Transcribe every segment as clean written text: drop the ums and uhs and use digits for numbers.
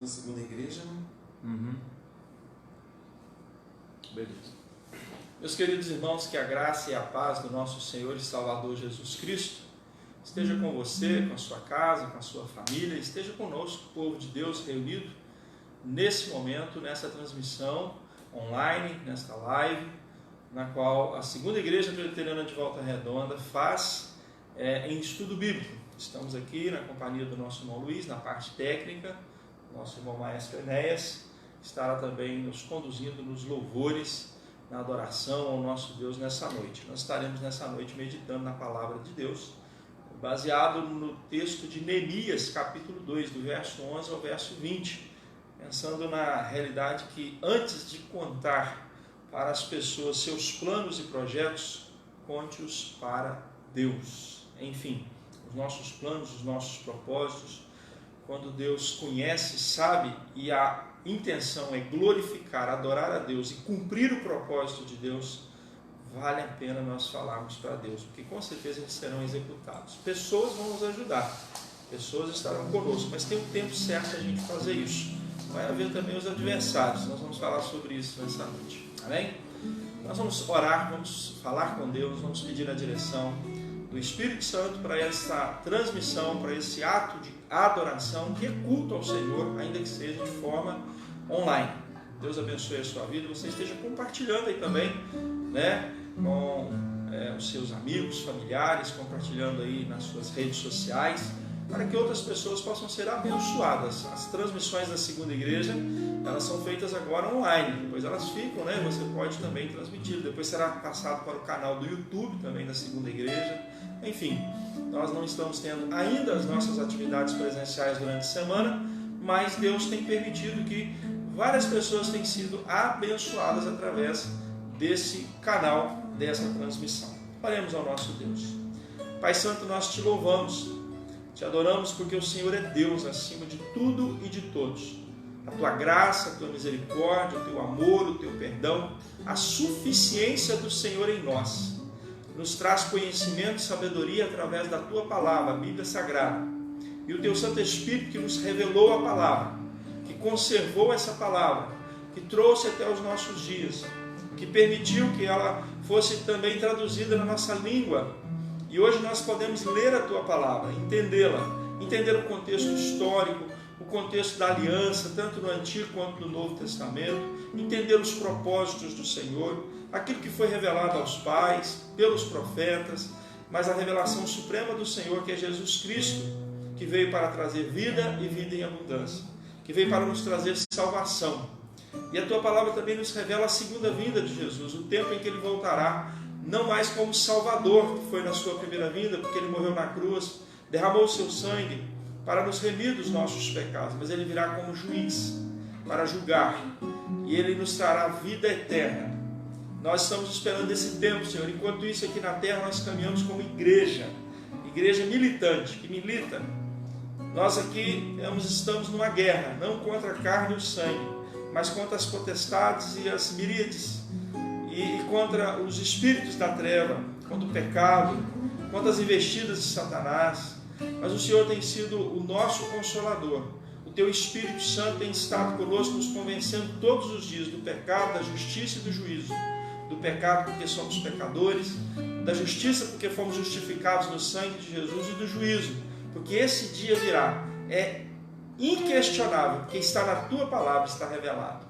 Na segunda igreja, né? Beleza. Meus queridos irmãos, que a graça e a paz do nosso Senhor e Salvador Jesus Cristo esteja com você, com a sua casa, com a sua família, esteja conosco, povo de Deus reunido nesse momento, nessa transmissão online, nesta live, na qual a segunda igreja presbiteriana de Volta Redonda faz em estudo bíblico. Estamos aqui na companhia do nosso irmão Luiz, na parte técnica, nosso irmão Maestro Enéas estará também nos conduzindo nos louvores, na adoração ao nosso Deus nessa noite. Nós estaremos nessa noite meditando na palavra de Deus, baseado no texto de Neemias, capítulo 2, do verso 11 ao verso 20, pensando na realidade que antes de contar para as pessoas seus planos e projetos, conte-os para Deus. Enfim, os nossos planos, os nossos propósitos, quando Deus conhece, sabe, e a intenção é glorificar, adorar a Deus e cumprir o propósito de Deus, vale a pena nós falarmos para Deus, porque com certeza eles serão executados. Pessoas vão nos ajudar, pessoas estarão conosco, mas tem um tempo certo a gente fazer isso. Vai haver também os adversários, nós vamos falar sobre isso nessa noite. Amém? Nós vamos orar, vamos falar com Deus, vamos pedir a direção do Espírito Santo para essa transmissão, para esse ato de adoração, que é culto ao Senhor, ainda que seja de forma online. Deus abençoe a sua vida, você esteja compartilhando aí também, né, com os seus amigos, familiares, compartilhando aí nas suas redes sociais, para que outras pessoas possam ser abençoadas. As transmissões da segunda igreja, elas são feitas agora online, depois elas ficam, né, você pode também transmitir, depois será passado para o canal do YouTube também da segunda igreja. Enfim, nós não estamos tendo ainda as nossas atividades presenciais durante a semana, mas Deus tem permitido que várias pessoas tenham sido abençoadas através desse canal, dessa transmissão. Oremos ao nosso Deus. Pai Santo, nós te louvamos, te adoramos porque o Senhor é Deus acima de tudo e de todos. A tua graça, a tua misericórdia, o teu amor, o teu perdão, a suficiência do Senhor em nós nos traz conhecimento e sabedoria através da tua palavra, a Bíblia Sagrada, e o teu Santo Espírito que nos revelou a palavra, que conservou essa palavra, que trouxe até os nossos dias, que permitiu que ela fosse também traduzida na nossa língua, e hoje nós podemos ler a tua palavra, entendê-la, entender o contexto histórico, o contexto da aliança, tanto no Antigo quanto no Novo Testamento, entender os propósitos do Senhor, aquilo que foi revelado aos pais, pelos profetas, mas a revelação suprema do Senhor, que é Jesus Cristo, que veio para trazer vida e vida em abundância, que veio para nos trazer salvação. E a tua palavra também nos revela a segunda vinda de Jesus, o tempo em que ele voltará, não mais como Salvador, que foi na sua primeira vinda, porque ele morreu na cruz, derramou o seu sangue para nos remir dos nossos pecados, mas ele virá como juiz, para julgar, e ele nos trará vida eterna. Nós estamos esperando esse tempo, Senhor. Enquanto isso, aqui na terra, nós caminhamos como igreja militante, que milita. Nós aqui estamos numa guerra, não contra a carne e o sangue, mas contra as potestades e as miríades, e contra os espíritos da treva, contra o pecado, contra as investidas de Satanás. Mas o Senhor tem sido o nosso consolador. O teu Espírito Santo tem estado conosco, nos convencendo todos os dias do pecado, da justiça e do juízo. Do pecado porque somos pecadores, da justiça porque fomos justificados no sangue de Jesus, e do juízo, porque esse dia virá. É inquestionável, porque está na tua palavra, está revelado.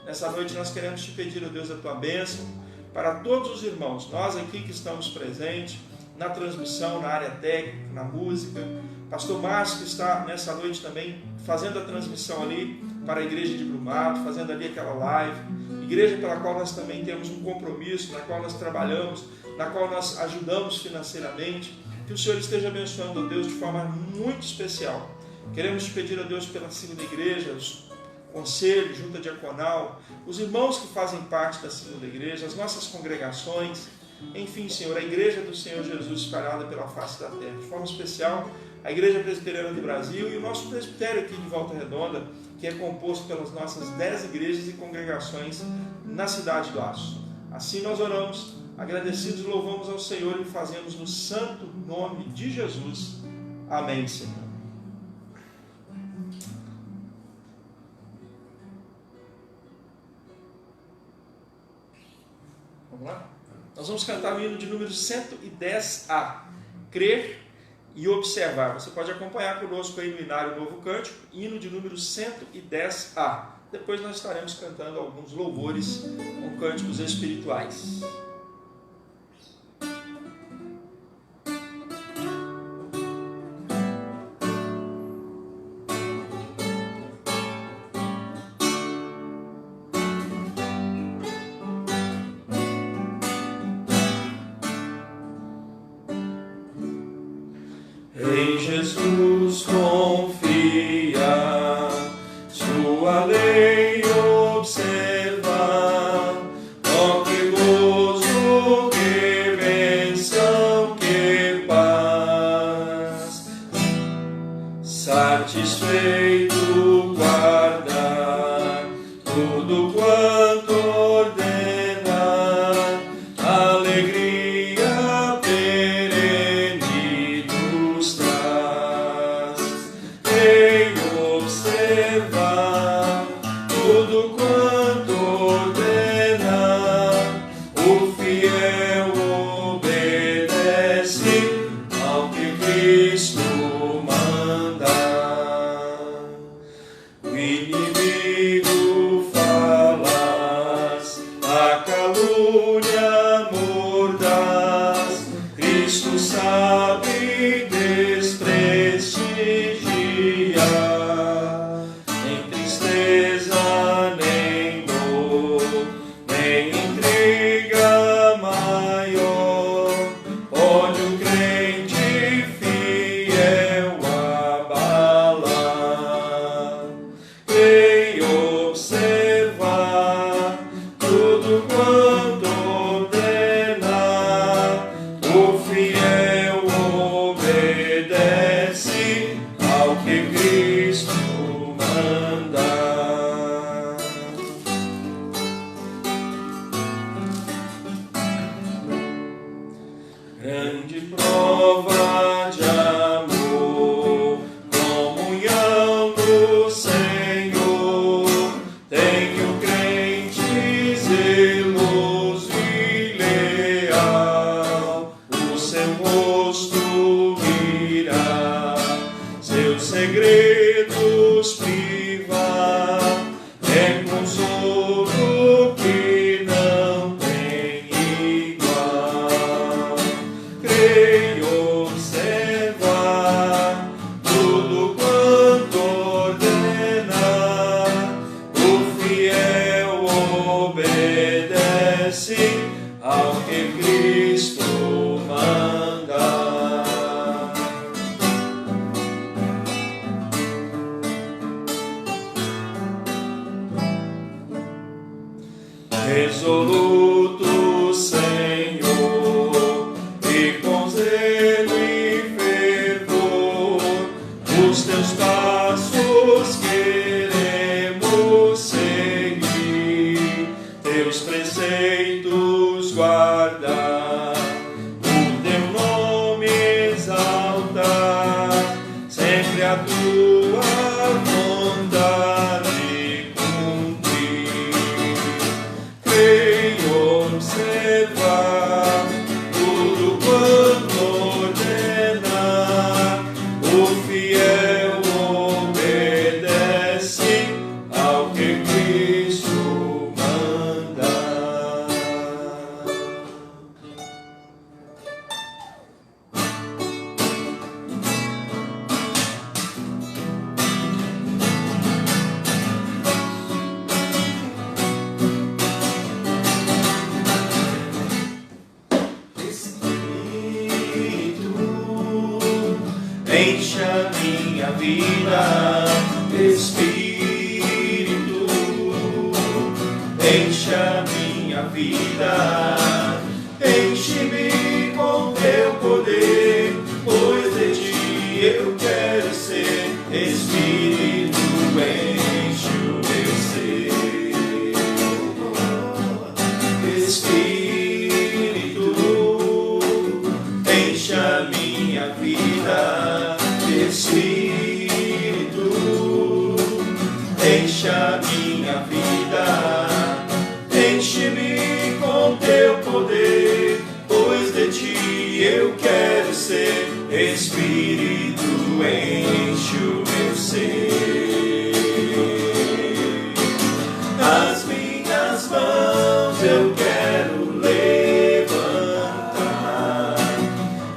Nessa noite nós queremos te pedir, ó Deus, a tua bênção para todos os irmãos, nós aqui que estamos presentes, na transmissão, na área técnica, na música. Pastor Márcio, que está nessa noite também fazendo a transmissão ali para a igreja de Brumado, fazendo ali aquela live, igreja pela qual nós também temos um compromisso, na qual nós trabalhamos, na qual nós ajudamos financeiramente. Que o Senhor esteja abençoando, ó Deus, de forma muito especial. Queremos te pedir, ó Deus, pela segunda igreja, os conselhos, junta diaconal, os irmãos que fazem parte da segunda igreja, as nossas congregações, enfim, Senhor, a igreja do Senhor Jesus espalhada pela face da terra, de forma especial a Igreja Presbiteriana do Brasil e o nosso presbitério aqui de Volta Redonda, que é composto pelas nossas 10 igrejas e congregações na cidade do Aço. Assim nós oramos, agradecidos e louvamos ao Senhor e fazemos no santo nome de Jesus. Amém, Senhor. Vamos lá? Nós vamos cantar o hino de número 110A, Crer e Observar. Você pode acompanhar conosco aí no Inário Novo Cântico, hino de número 110A. Depois nós estaremos cantando alguns louvores com cânticos espirituais. Em Jesus confia, sua lei observa, ó que gozo, que bênção, que paz. Satisfeito guardar tudo quanto ordena, alegria perene nos traz. Em observar tudo quanto ordena, o fiel obedece ao que Cristo manda. O inimigo falaz, a calúnia mordaz, Cristo sabe desprestigiar. Nem tristeza, nem dor, nem intriga maior pode o crente fiel abalar. Em observar tudo quanto ordena, o fiel obedece ao que Cristo manda. Grande prova de amor, comunhão do Senhor, tem o crente zeloso e leal, o seu rosto mirar, seus segredos privar, é consolo que não tem igual. Creio observar tudo quanto ordena, o fiel obedece ao que Cristo manda. Resoluto, Senhor, e com zelo e fervor, os teus passos queremos seguir, teus preceitos guardar, o teu nome exaltar, sempre a tua vontade cumprir. Creio observar tudo quanto ordena, o fiel obedece ao que Cristo manda. Encha minha vida, Espírito, encha minha vida, enche-me com teu poder, pois de ti eu quero ser. Espírito, enche o meu ser. Espírito, encha minha vida. Espírito, encha minha vida, enche-me com teu poder, pois de ti eu quero ser. Espírito, enche o meu ser. As minhas mãos eu quero levantar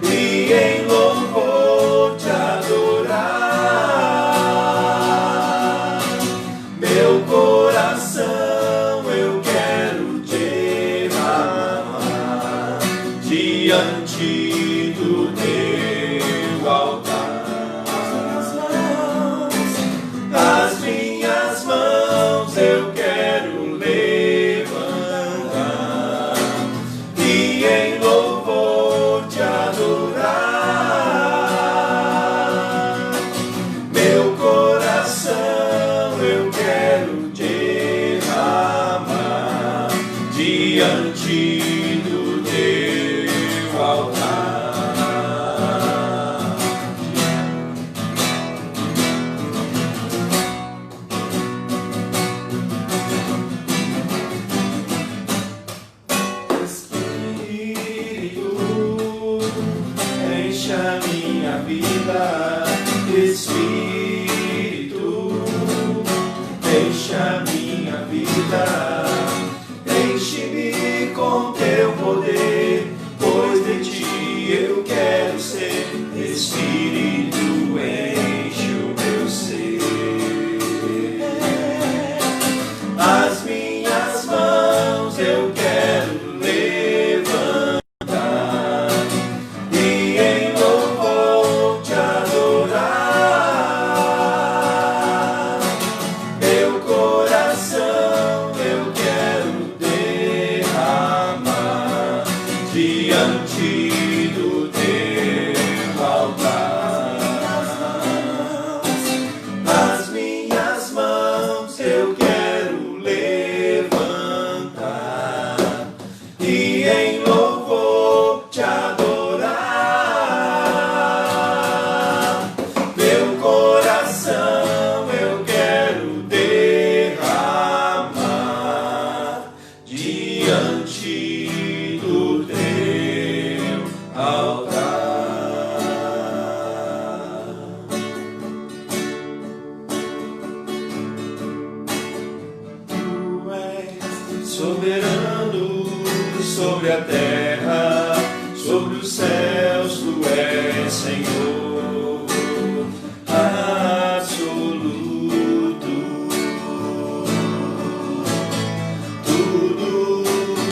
e em louvor te adorar. Meu coração eu quero derramar diante do teu altar. As minhas mãos eu quero levantar e em louvor te adorar. Meu coração eu quero derramar diante do teu altar. Enche a minha vida, Espírito, enche a minha vida, enche-me com teu poder, pois de ti eu quero ser. Espírito, enche o meu ser. As minhas mãos eu quero levantar e em louvor te adorar. Meu coração eu quero derramar diante do teu altar. As minhas mãos eu quero levantar e em louvor te adorar. Meu coração eu quero derramar diante do teu altar. Tu és soberano sobre a terra, sobre os céus, tu és Senhor absoluto. Tudo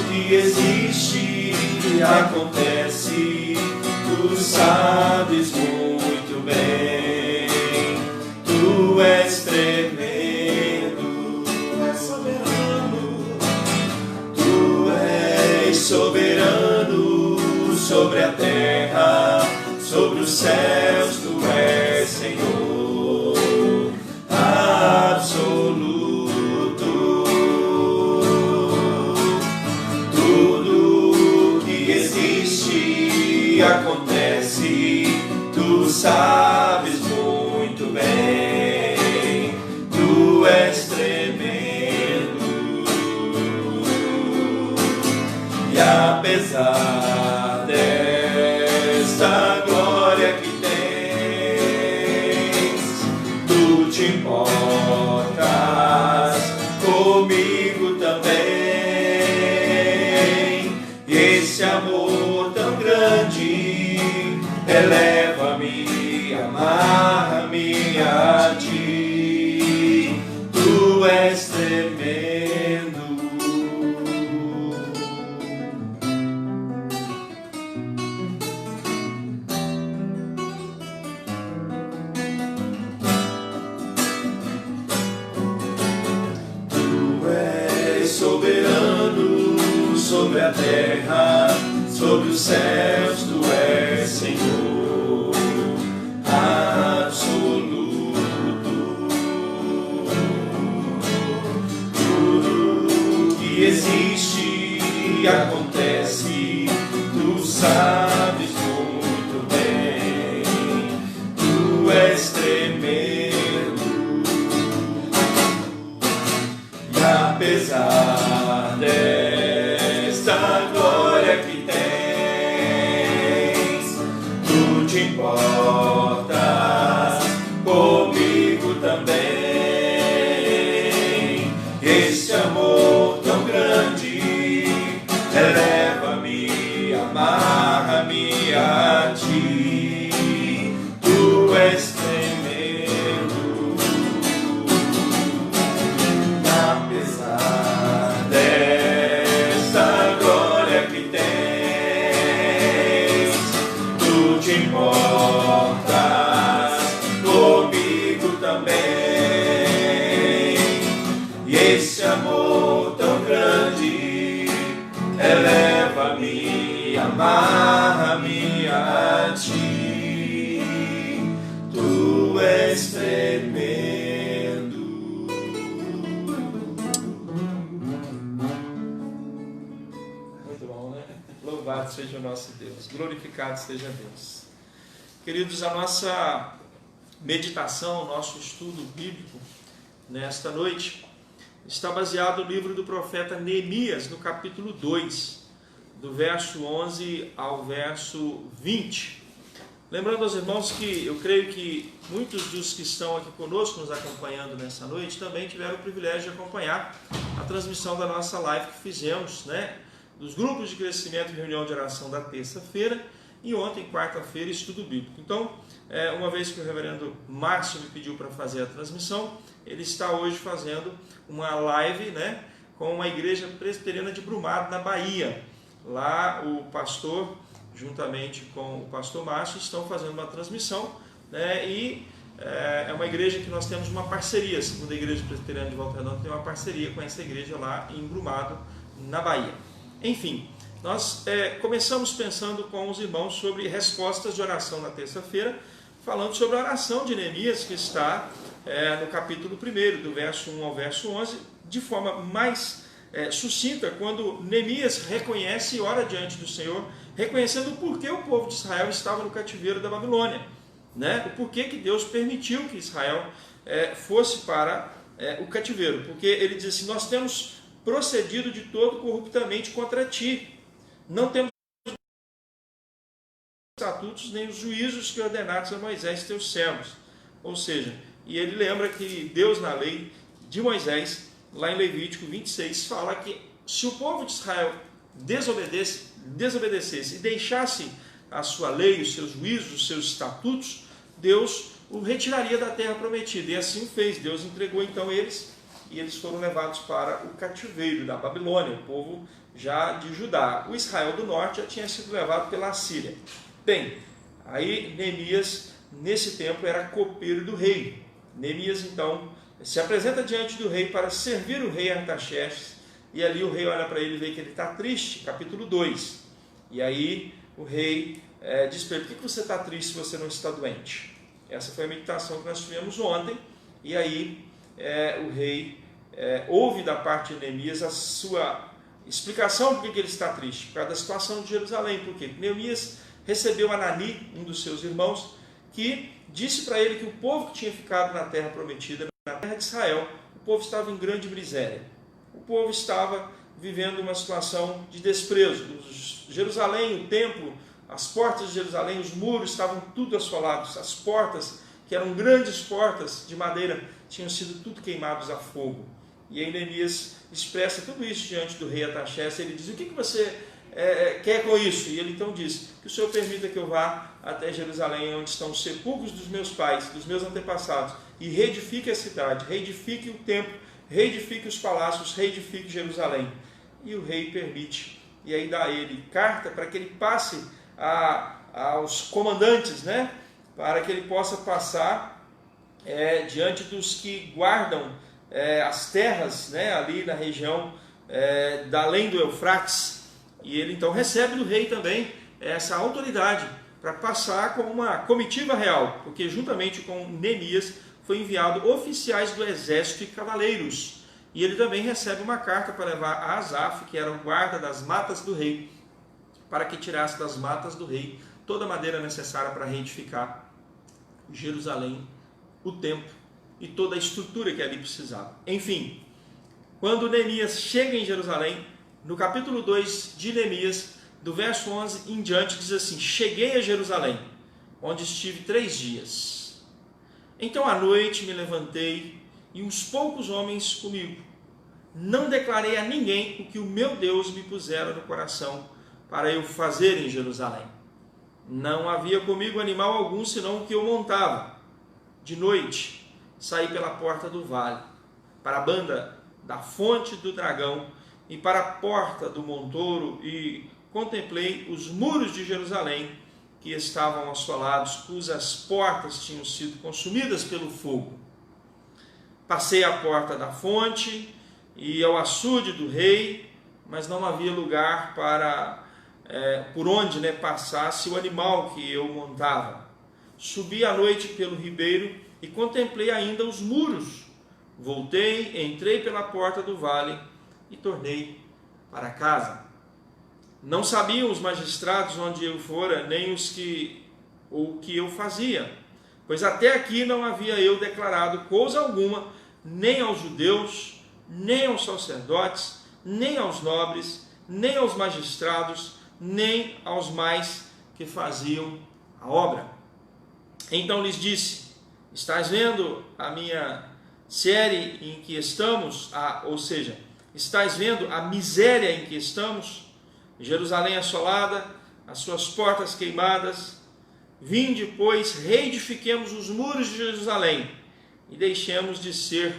que existe acontece, tu sabes muito bem. Tu és tremendo, tu és soberano. Tu és soberano sobre a terra, sobre os céus, tu és Senhor absoluto. Tudo que existe acontece, tu sabes muito bem. Tu és tremendo. E apesar desta glória que tens, tu te importas comigo também. Esse amor tão grande eleva-me, amarra-me a ti. Tu és tremendo. Soberano sobre a terra, sobre os céus, tu és Senhor absoluto. Tudo que existe acontece, tu sabes muito bem. Tu és tremendo. E apesar desta esse amor tão grande eleva-me, amarra-me a ti. Tu és tremendo, apesar dessa glória que tens, tu te importas comigo também. E esse amor tão grande eleva-me, amarra-me a ti. Tu és tremendo. Muito bom, né? Louvado seja o nosso Deus, glorificado seja Deus. Queridos, a nossa meditação, o nosso estudo bíblico nesta noite está baseado no livro do profeta Neemias, no capítulo 2, do verso 11 ao verso 20. Lembrando aos irmãos que eu creio que muitos dos que estão aqui conosco, nos acompanhando nessa noite, também tiveram o privilégio de acompanhar a transmissão da nossa live que fizemos, né, dos grupos de crescimento e reunião de oração da terça-feira, e ontem, quarta-feira, estudo bíblico. Então, uma vez que o reverendo Márcio me pediu para fazer a transmissão, ele está hoje fazendo uma live, né, com uma igreja presbiteriana de Brumado, na Bahia. Lá o pastor, juntamente com o pastor Márcio, estão fazendo uma transmissão, né, e é uma igreja que nós temos uma parceria. Segundo a igreja presbiteriana de Volta Redonda, tem uma parceria com essa igreja lá em Brumado, na Bahia. Enfim, nós começamos pensando com os irmãos sobre respostas de oração na terça-feira, falando sobre a oração de Neemias, que está no capítulo 1, do verso 1 ao verso 11, de forma mais sucinta, quando Neemias reconhece e ora diante do Senhor, reconhecendo o porquê o povo de Israel estava no cativeiro da Babilônia, né? O porquê que Deus permitiu que Israel fosse para o cativeiro, porque ele diz assim: nós temos procedido de todo corruptamente contra ti, não temos estatutos nem os juízos que ordenaste a Moisés teus servos. Ou seja, e ele lembra que Deus, na lei de Moisés, lá em Levítico 26, fala que se o povo de Israel desobedecesse e deixasse a sua lei, os seus juízos, os seus estatutos, Deus o retiraria da terra prometida. E assim o fez. Deus entregou então eles, e eles foram levados para o cativeiro da Babilônia, o povo já de Judá. O Israel do norte já tinha sido levado pela Assíria. Bem, aí Neemias, nesse tempo, era copeiro do rei. Neemias, então, se apresenta diante do rei para servir o rei Artaxerxes, e ali o rei olha para ele e vê que ele está triste, capítulo 2. E aí o rei diz para ele: por que você está triste se você não está doente? Essa foi a meditação que nós tivemos ontem, e aí o rei ouve da parte de Neemias a sua explicação por que ele está triste, por causa da situação de Jerusalém. Por quê? Neemias recebeu Anani, um dos seus irmãos, que disse para ele que o povo que tinha ficado na terra prometida, na terra de Israel, o povo estava em grande miséria. O povo estava vivendo uma situação de desprezo. Jerusalém, o templo, as portas de Jerusalém, os muros estavam tudo assolados. As portas, que eram grandes portas de madeira, tinham sido tudo queimados a fogo. E aí Neemias expressa tudo isso diante do rei Artaxerxes. Ele diz: o que você quer com isso? E ele então diz: que o Senhor permita que eu vá até Jerusalém, onde estão os sepulcros dos meus pais, dos meus antepassados, e reedifique a cidade, reedifique o templo, reedifique os palácios, reedifique Jerusalém. E o rei permite, e aí dá a ele carta para que ele passe aos comandantes, né? Para que ele possa passar diante dos que guardam as terras, né? Ali na região da além do Eufrates. E ele então recebe do rei também essa autoridade para passar com uma comitiva real, porque juntamente com Neemias foi enviado oficiais do exército e cavaleiros. E ele também recebe uma carta para levar a Asaf, que era o guarda das matas do rei, para que tirasse das matas do rei toda a madeira necessária para reedificar Jerusalém, o templo e toda a estrutura que ali precisava. Enfim, quando Neemias chega em Jerusalém, no capítulo 2 de Neemias, do verso 11 em diante, diz assim: cheguei a Jerusalém, onde estive 3 dias. Então à noite me levantei, e uns poucos homens comigo. não declarei a ninguém o que o meu Deus me pusera no coração para eu fazer em Jerusalém. Não havia comigo animal algum, senão o que eu montava. De noite, saí pela porta do vale, para a banda da fonte do dragão e para a porta do montouro, e contemplei os muros de Jerusalém, que estavam assolados, cujas portas tinham sido consumidas pelo fogo. Passei a porta da fonte e ao açude do rei, mas não havia lugar por onde passasse o animal que eu montava. Subi à noite pelo ribeiro e contemplei ainda os muros. Voltei, entrei pela porta do vale e tornei para casa. Não sabiam os magistrados onde eu fora, nem o que eu fazia, pois até aqui não havia eu declarado coisa alguma, nem aos judeus, nem aos sacerdotes, nem aos nobres, nem aos magistrados, nem aos mais que faziam a obra. Então lhes disse: estás vendo a minha série em que estamos, ou seja, estás vendo a miséria em que estamos? Jerusalém assolada, as suas portas queimadas. Vinde, pois, reedifiquemos os muros de Jerusalém e deixemos de ser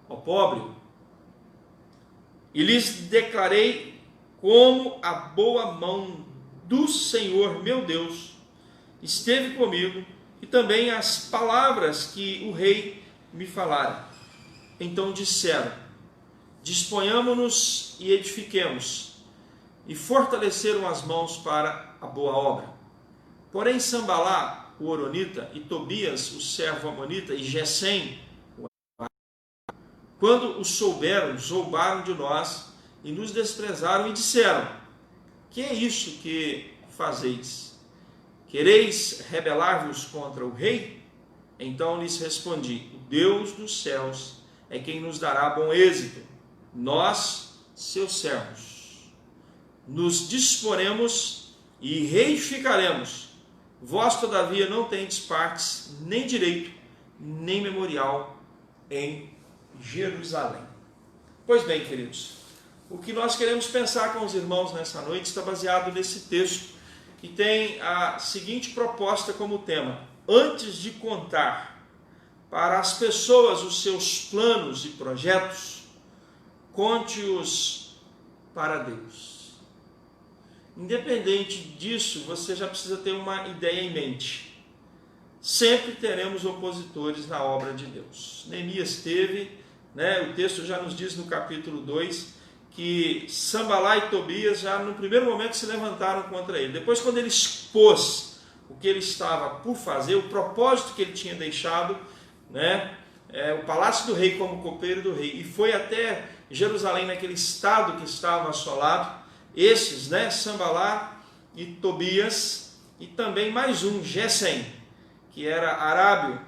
opróbrio. E lhes declarei como a boa mão do Senhor meu Deus esteve comigo, e também as palavras que o rei me falara. Então disseram: disponhamo-nos e edifiquemos, e fortaleceram as mãos para a boa obra. Porém Sambalá, o horonita, e Tobias, o servo amonita, e Gesem, quando o souberam, zombaram de nós e nos desprezaram e disseram: que é isso que fazeis? Quereis rebelar-vos contra o rei? Então lhes respondi: o Deus dos céus é quem nos dará bom êxito. Nós, seus servos, nos disporemos e reedificaremos. Vós, todavia, não tendes partes, nem direito, nem memorial em Jerusalém. Pois bem, queridos, o que nós queremos pensar com os irmãos nessa noite está baseado nesse texto, que tem a seguinte proposta como tema: antes de contar para as pessoas os seus planos e projetos, conte-os para Deus. Independente disso, você já precisa ter uma ideia em mente. Sempre teremos opositores na obra de Deus. Neemias teve, o texto já nos diz no capítulo 2, que Sambalá e Tobias já no primeiro momento se levantaram contra ele. Depois, quando ele expôs o que ele estava por fazer, o propósito que ele tinha deixado, o palácio do rei como copeiro do rei, e foi até Jerusalém, naquele estado que estava assolado, esses, Sambalá e Tobias, e também mais um, Gesem, que era arábio,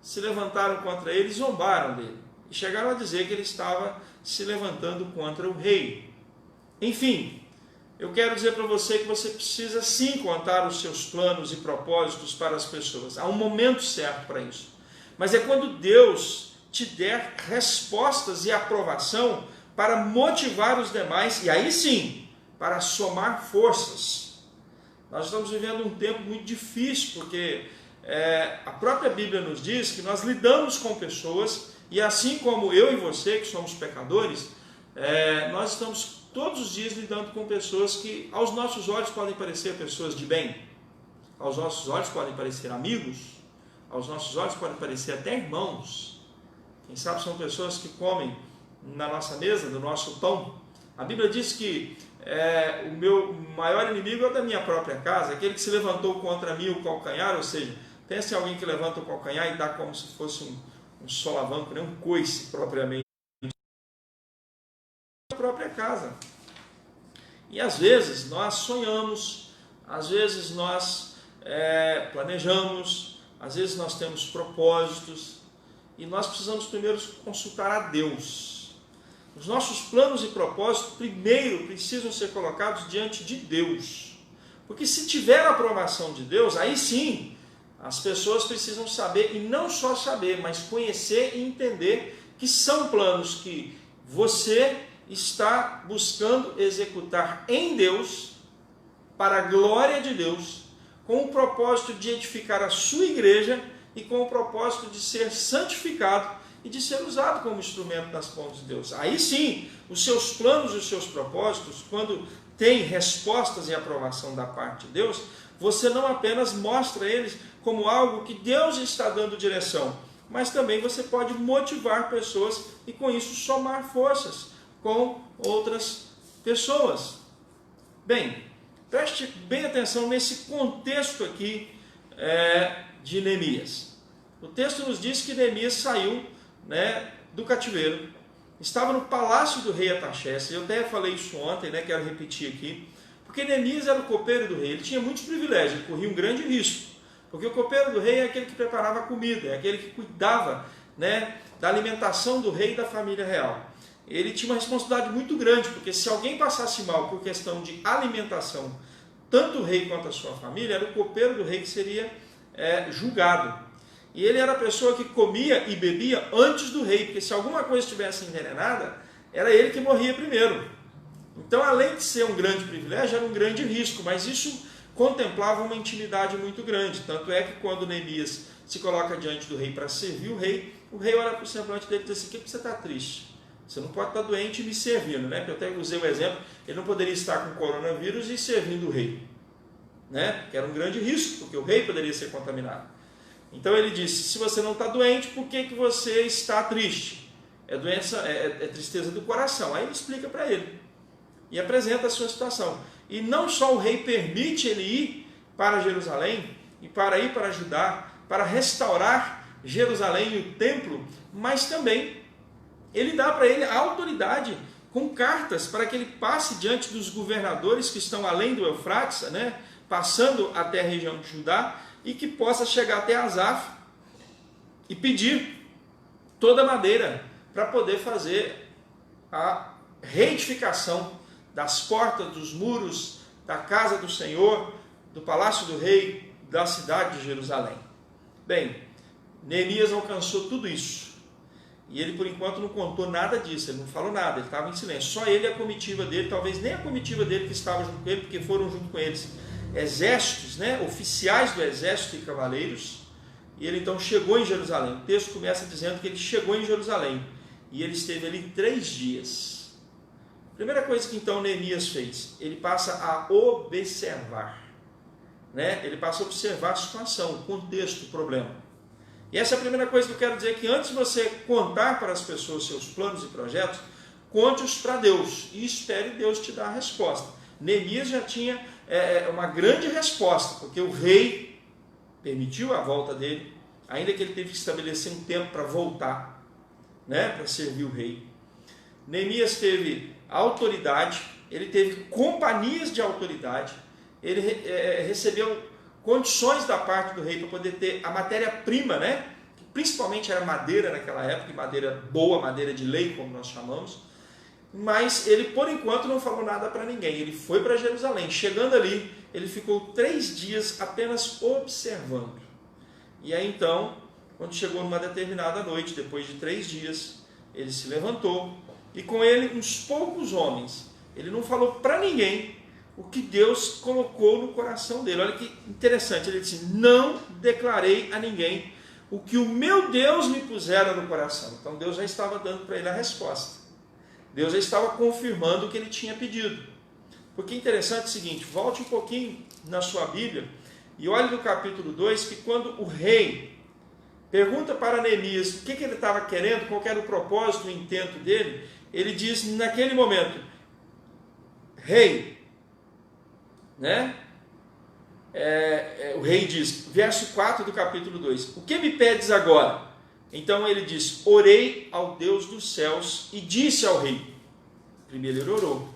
se levantaram contra ele e zombaram dele. E chegaram a dizer que ele estava se levantando contra o rei. Enfim, eu quero dizer para você que você precisa sim contar os seus planos e propósitos para as pessoas. Há um momento certo para isso. Mas é quando Deus te der respostas e aprovação para motivar os demais, e aí sim, para somar forças. Nós estamos vivendo um tempo muito difícil, porque a própria Bíblia nos diz que nós lidamos com pessoas, e assim como eu e você, que somos pecadores, nós estamos todos os dias lidando com pessoas que aos nossos olhos podem parecer pessoas de bem, aos nossos olhos podem parecer amigos, aos nossos olhos podem parecer até irmãos. Quem sabe são pessoas que comem na nossa mesa, do nosso pão. A Bíblia diz que o meu maior inimigo é o da minha própria casa, aquele que se levantou contra mim o calcanhar, ou seja, pense em alguém que levanta o calcanhar e dá como se fosse um solavanco, um coice propriamente, na própria casa. E às vezes nós sonhamos, às vezes nós planejamos, às vezes nós temos propósitos, e nós precisamos primeiro consultar a Deus. Os nossos planos e propósitos primeiro precisam ser colocados diante de Deus, porque se tiver a aprovação de Deus, aí sim as pessoas precisam saber, e não só saber, mas conhecer e entender que são planos que você está buscando executar em Deus, para a glória de Deus, com o propósito de edificar a sua igreja e com o propósito de ser santificado e de ser usado como instrumento nas mãos de Deus. Aí sim, os seus planos e os seus propósitos, quando tem respostas e aprovação da parte de Deus, você não apenas mostra eles como algo que Deus está dando direção, mas também você pode motivar pessoas e com isso somar forças com outras pessoas. Bem, preste bem atenção nesse contexto aqui de Neemias. O texto nos diz que Neemias saiu, do cativeiro, estava no palácio do rei Artaxerxes. Eu até falei isso ontem, quero repetir aqui, porque Neemias era o copeiro do rei, ele tinha muitos privilégios, ele corria um grande risco, porque o copeiro do rei é aquele que preparava a comida, é aquele que cuidava da alimentação do rei e da família real. Ele tinha uma responsabilidade muito grande, porque se alguém passasse mal por questão de alimentação, tanto o rei quanto a sua família, era o copeiro do rei que seria julgado. E ele era a pessoa que comia e bebia antes do rei, porque se alguma coisa estivesse envenenada, era ele que morria primeiro. Então, além de ser um grande privilégio, era um grande risco, mas isso contemplava uma intimidade muito grande. Tanto é que quando Neemias se coloca diante do rei para servir o rei olha para o semblante dele e diz assim: por que você está triste? Você não pode estar doente e me servindo, Porque eu até usei o exemplo, ele não poderia estar com coronavírus e servindo o rei, Que era um grande risco, porque o rei poderia ser contaminado. Então ele disse: se você não está doente, por que você está triste? É doença, é tristeza do coração. Aí ele explica para ele e apresenta a sua situação. E não só o rei permite ele ir para Jerusalém e para ir para Judá, para restaurar Jerusalém e o templo, mas também ele dá para ele a autoridade com cartas para que ele passe diante dos governadores que estão além do Eufrates, passando até a região de Judá, e que possa chegar até Asaf e pedir toda a madeira para poder fazer a reedificação das portas, dos muros, da casa do Senhor, do palácio do rei, da cidade de Jerusalém. Bem, Neemias alcançou tudo isso. E ele, por enquanto, não contou nada disso, ele não falou nada, ele estava em silêncio. Só ele e a comitiva dele, talvez nem a comitiva dele que estava junto com ele, porque foram junto com eles exércitos, oficiais do exército e cavaleiros. E ele então chegou em Jerusalém. O texto começa dizendo que ele chegou em Jerusalém e ele esteve ali 3 dias. Primeira coisa que então Neemias fez, ele passa a observar, Ele passa a observar a situação, o contexto, o problema. E essa é a primeira coisa que eu quero dizer, que antes de você contar para as pessoas seus planos e projetos, conte-os para Deus e espere Deus te dar a resposta. Neemias já tinha uma grande resposta, porque o rei permitiu a volta dele, ainda que ele teve que estabelecer um tempo para voltar, para servir o rei. Neemias teve autoridade, ele teve companhias de autoridade, ele recebeu condições da parte do rei para poder ter a matéria-prima, que principalmente era madeira naquela época, madeira boa, madeira de lei, como nós chamamos. Mas ele, por enquanto, não falou nada para ninguém. Ele foi para Jerusalém. Chegando ali, ele ficou 3 dias apenas observando. E aí então, quando chegou numa determinada noite, depois de 3 dias, ele se levantou e com ele uns poucos homens. Ele não falou para ninguém o que Deus colocou no coração dele. Olha que interessante, ele disse: não declarei a ninguém o que o meu Deus me pusera no coração. Então Deus já estava dando para ele a resposta. Deus já estava confirmando o que ele tinha pedido. Porque é interessante o seguinte, volte um pouquinho na sua Bíblia e olhe no capítulo 2, que quando o rei pergunta para Neemias o que ele estava querendo, qual era o propósito, o intento dele, ele diz naquele momento: rei, o rei diz, verso 4 do capítulo 2, o que me pedes agora? Então ele diz: orei ao Deus dos céus e disse ao rei. Primeiro ele orou,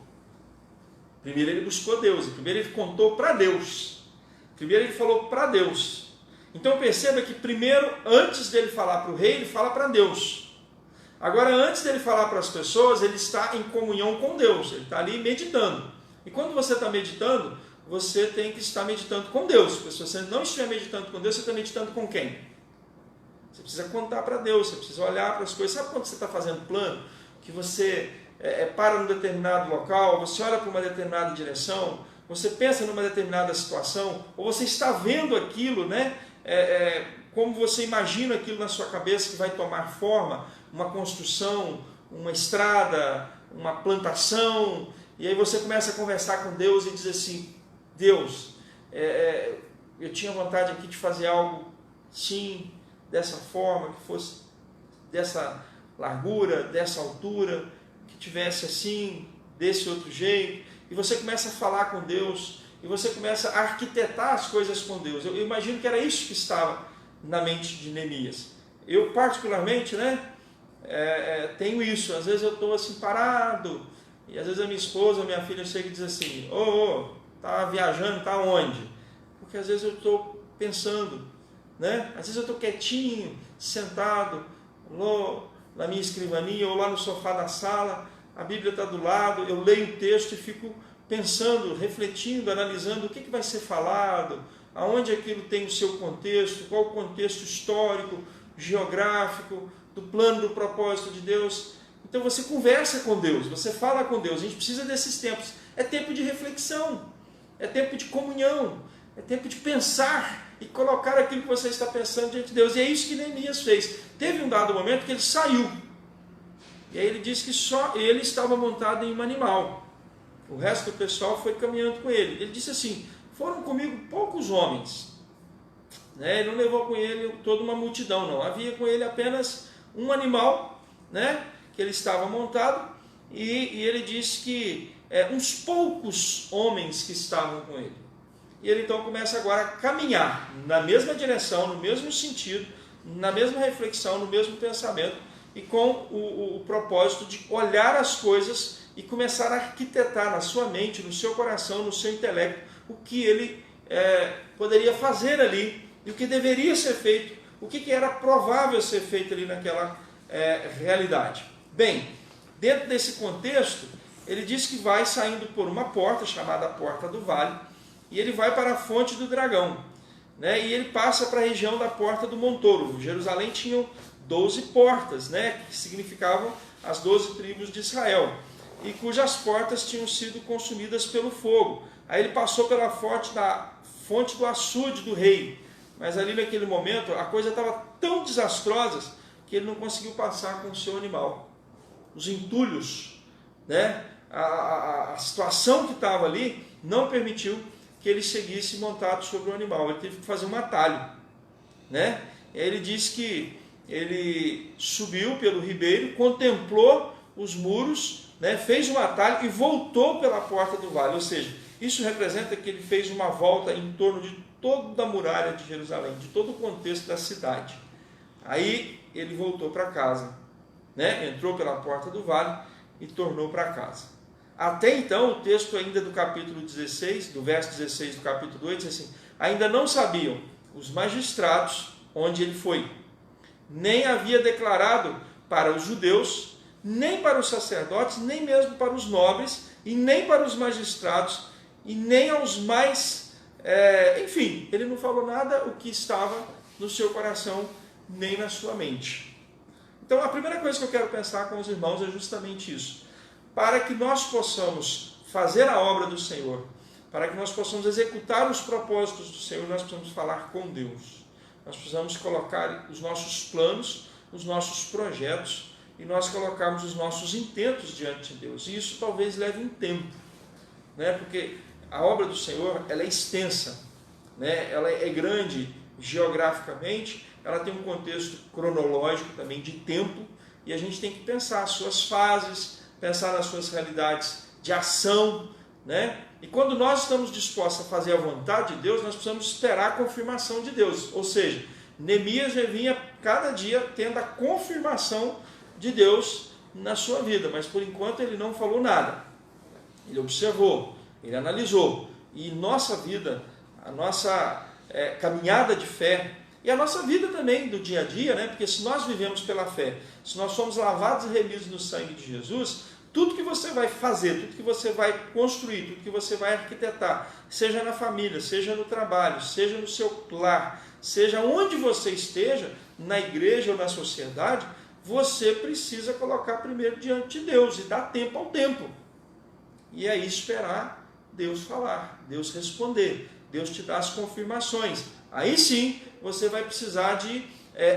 primeiro ele buscou Deus, primeiro ele contou para Deus, primeiro ele falou para Deus. Então perceba que primeiro, antes dele falar para o rei, ele fala para Deus. Agora, antes dele falar para as pessoas, ele está em comunhão com Deus, ele está ali meditando. E quando você está meditando, você tem que estar meditando com Deus, porque se você não estiver meditando com Deus, você está meditando com quem? Você precisa contar para Deus, você precisa olhar para as coisas. Sabe quando você está fazendo plano? que você para num determinado local, você olha para uma determinada direção, você pensa numa determinada situação, ou você está vendo aquilo, né? Como você imagina aquilo na sua cabeça que vai tomar forma, uma construção, uma estrada, uma plantação, e aí você começa a conversar com Deus e diz assim: Deus, eu tinha vontade aqui de fazer algo sim, dessa forma, que fosse dessa largura, dessa altura, que tivesse assim, desse outro jeito, e você começa a falar com Deus, e você começa a arquitetar as coisas com Deus. Eu imagino que era isso que estava na mente de Neemias. Eu particularmente, tenho isso. Às vezes eu estou assim parado, e às vezes a minha esposa, a minha filha chega e diz assim: tá viajando, tá onde? Porque às vezes eu estou pensando, né? Às vezes eu estou quietinho, sentado na minha escrivaninha ou lá no sofá da sala, a Bíblia está do lado, eu leio o texto e fico pensando, refletindo, analisando o que vai ser falado, aonde aquilo tem o seu contexto, qual o contexto histórico, geográfico, do plano, do propósito de Deus. Então você conversa com Deus, você fala com Deus. A gente precisa desses tempos. É tempo de reflexão, é tempo de comunhão, é tempo de pensar e colocar aquilo que você está pensando diante de Deus. E é isso que Neemias fez. Teve um dado momento que ele saiu. E aí ele disse que só ele estava montado em um animal. O resto do pessoal foi caminhando com ele. Ele disse assim: foram comigo poucos homens. Ele não levou com ele toda uma multidão, não. Havia com ele apenas um animal, que ele estava montado. E ele disse que uns poucos homens que estavam com ele. E ele então começa agora a caminhar na mesma direção, no mesmo sentido, na mesma reflexão, no mesmo pensamento, e com o propósito de olhar as coisas e começar a arquitetar na sua mente, no seu coração, no seu intelecto, o que ele poderia fazer ali, e o que deveria ser feito, o que era provável ser feito ali naquela realidade. Bem, dentro desse contexto, ele diz que vai saindo por uma porta, chamada Porta do Vale, e ele vai para a Fonte do Dragão, e ele passa para a região da Porta do Montouro. Jerusalém tinha 12 portas, que significavam as 12 tribos de Israel, e cujas portas tinham sido consumidas pelo fogo. Aí ele passou pela fonte do açude do rei, mas ali naquele momento a coisa estava tão desastrosa que ele não conseguiu passar com o seu animal. Os entulhos, a situação que estava ali não permitiu que ele seguisse montado sobre o animal. Ele teve que fazer um atalho, E aí ele diz que ele subiu pelo ribeiro, contemplou os muros, fez um atalho e voltou pela Porta do Vale. Ou seja, isso representa que ele fez uma volta em torno de toda a muralha de Jerusalém, de todo o contexto da cidade. Aí ele voltou para casa, entrou pela Porta do Vale e tornou para casa. Até então, o texto ainda do capítulo 16, do verso 16 do capítulo 8, diz assim: ainda não sabiam os magistrados onde ele foi, nem havia declarado para os judeus, nem para os sacerdotes, nem mesmo para os nobres, e nem para os magistrados, e nem aos mais... enfim, ele não falou nada o que estava no seu coração, nem na sua mente. Então, a primeira coisa que eu quero pensar com os irmãos é justamente isso. Para que nós possamos fazer a obra do Senhor, para que nós possamos executar os propósitos do Senhor, nós precisamos falar com Deus. Nós precisamos colocar os nossos planos, os nossos projetos, e nós colocarmos os nossos intentos diante de Deus. E isso talvez leve um tempo, porque a obra do Senhor ela é extensa, ela é grande geograficamente, ela tem um contexto cronológico também de tempo, e a gente tem que pensar as suas fases, pensar nas suas realidades de ação, E quando nós estamos dispostos a fazer a vontade de Deus, nós precisamos esperar a confirmação de Deus. Ou seja, Neemias já vinha cada dia tendo a confirmação de Deus na sua vida, mas por enquanto ele não falou nada. Ele observou, ele analisou. E nossa vida, a nossa caminhada de fé, e a nossa vida também do dia a dia, porque se nós vivemos pela fé, se nós somos lavados e remidos no sangue de Jesus, tudo que você vai fazer, tudo que você vai construir, tudo que você vai arquitetar, seja na família, seja no trabalho, seja no seu lar, seja onde você esteja, na igreja ou na sociedade, você precisa colocar primeiro diante de Deus e dar tempo ao tempo. E aí esperar Deus falar, Deus responder, Deus te dar as confirmações. Aí sim você vai precisar de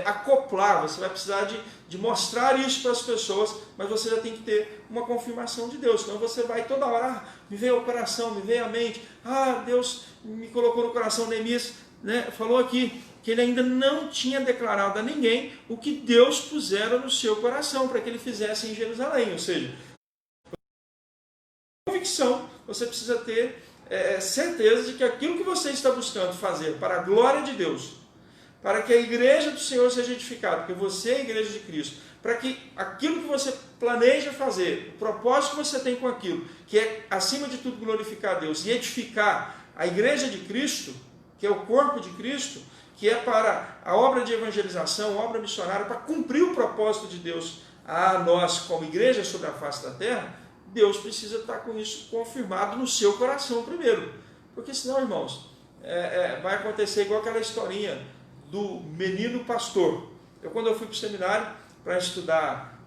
acoplar, você vai precisar de mostrar isso para as pessoas, mas você já tem que ter uma confirmação de Deus, senão você vai toda hora, me veio ao coração, me veio à mente, Deus me colocou no coração. Neemias, falou aqui que ele ainda não tinha declarado a ninguém o que Deus pusera no seu coração para que ele fizesse em Jerusalém. Ou seja, convicção, você precisa ter certeza de que aquilo que você está buscando fazer para a glória de Deus, para que a igreja do Senhor seja edificada, porque você é a igreja de Cristo, para que aquilo que você planeja fazer, o propósito que você tem com aquilo, que é acima de tudo glorificar a Deus e edificar a igreja de Cristo, que é o corpo de Cristo, que é para a obra de evangelização, obra missionária, para cumprir o propósito de Deus a nós como igreja sobre a face da terra, Deus precisa estar com isso confirmado no seu coração primeiro. Porque senão, irmãos, vai acontecer igual aquela historinha do menino pastor. Quando eu fui para o seminário para estudar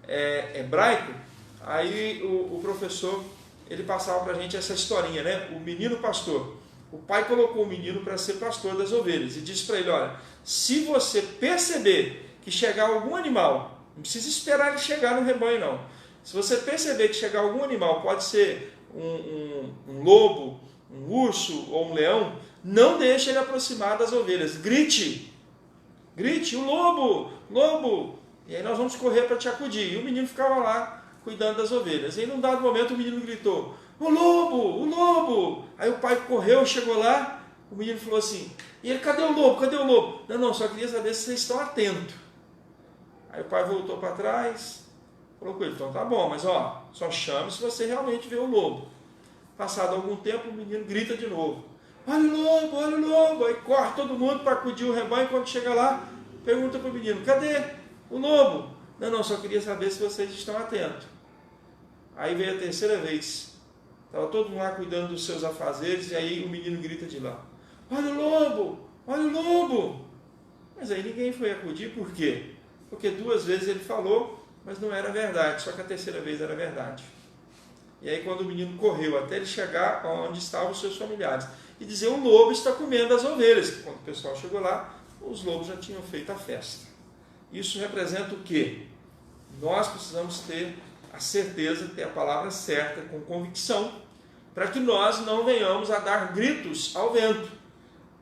hebraico, aí o professor, ele passava para a gente essa historinha, o menino pastor. O pai colocou o menino para ser pastor das ovelhas e disse para ele, olha, se você perceber que chegar algum animal, não precisa esperar ele chegar no rebanho não, se você perceber que chegar algum animal, pode ser um lobo, um urso ou um leão, não deixe ele aproximar das ovelhas, grite, o lobo, lobo, e aí nós vamos correr para te acudir. E o menino ficava lá cuidando das ovelhas. E aí num dado momento o menino gritou, o lobo, o lobo. Aí o pai correu, chegou lá, o menino falou assim, e ele, cadê o lobo, cadê o lobo? Não, só queria saber se vocês estão atentos. Aí o pai voltou para trás, falou com ele, então tá bom, mas só chame se você realmente vê o lobo. Passado algum tempo o menino grita de novo, olha o lobo, olha o lobo. Aí corre todo mundo para acudir o rebanho, quando chega lá, pergunta para o menino, cadê o lobo? Não, só queria saber se vocês estão atentos. Aí veio a terceira vez, estava todo mundo lá cuidando dos seus afazeres, e aí o menino grita de lá, olha o lobo, olha o lobo. Mas aí ninguém foi acudir, por quê? Porque 2 vezes ele falou, mas não era verdade, só que a terceira vez era verdade. E aí quando o menino correu até ele chegar onde estavam os seus familiares, e dizer, o lobo está comendo as ovelhas, que quando o pessoal chegou lá, os lobos já tinham feito a festa. Isso representa o quê? Nós precisamos ter a certeza, ter a palavra certa, com convicção, para que nós não venhamos a dar gritos ao vento.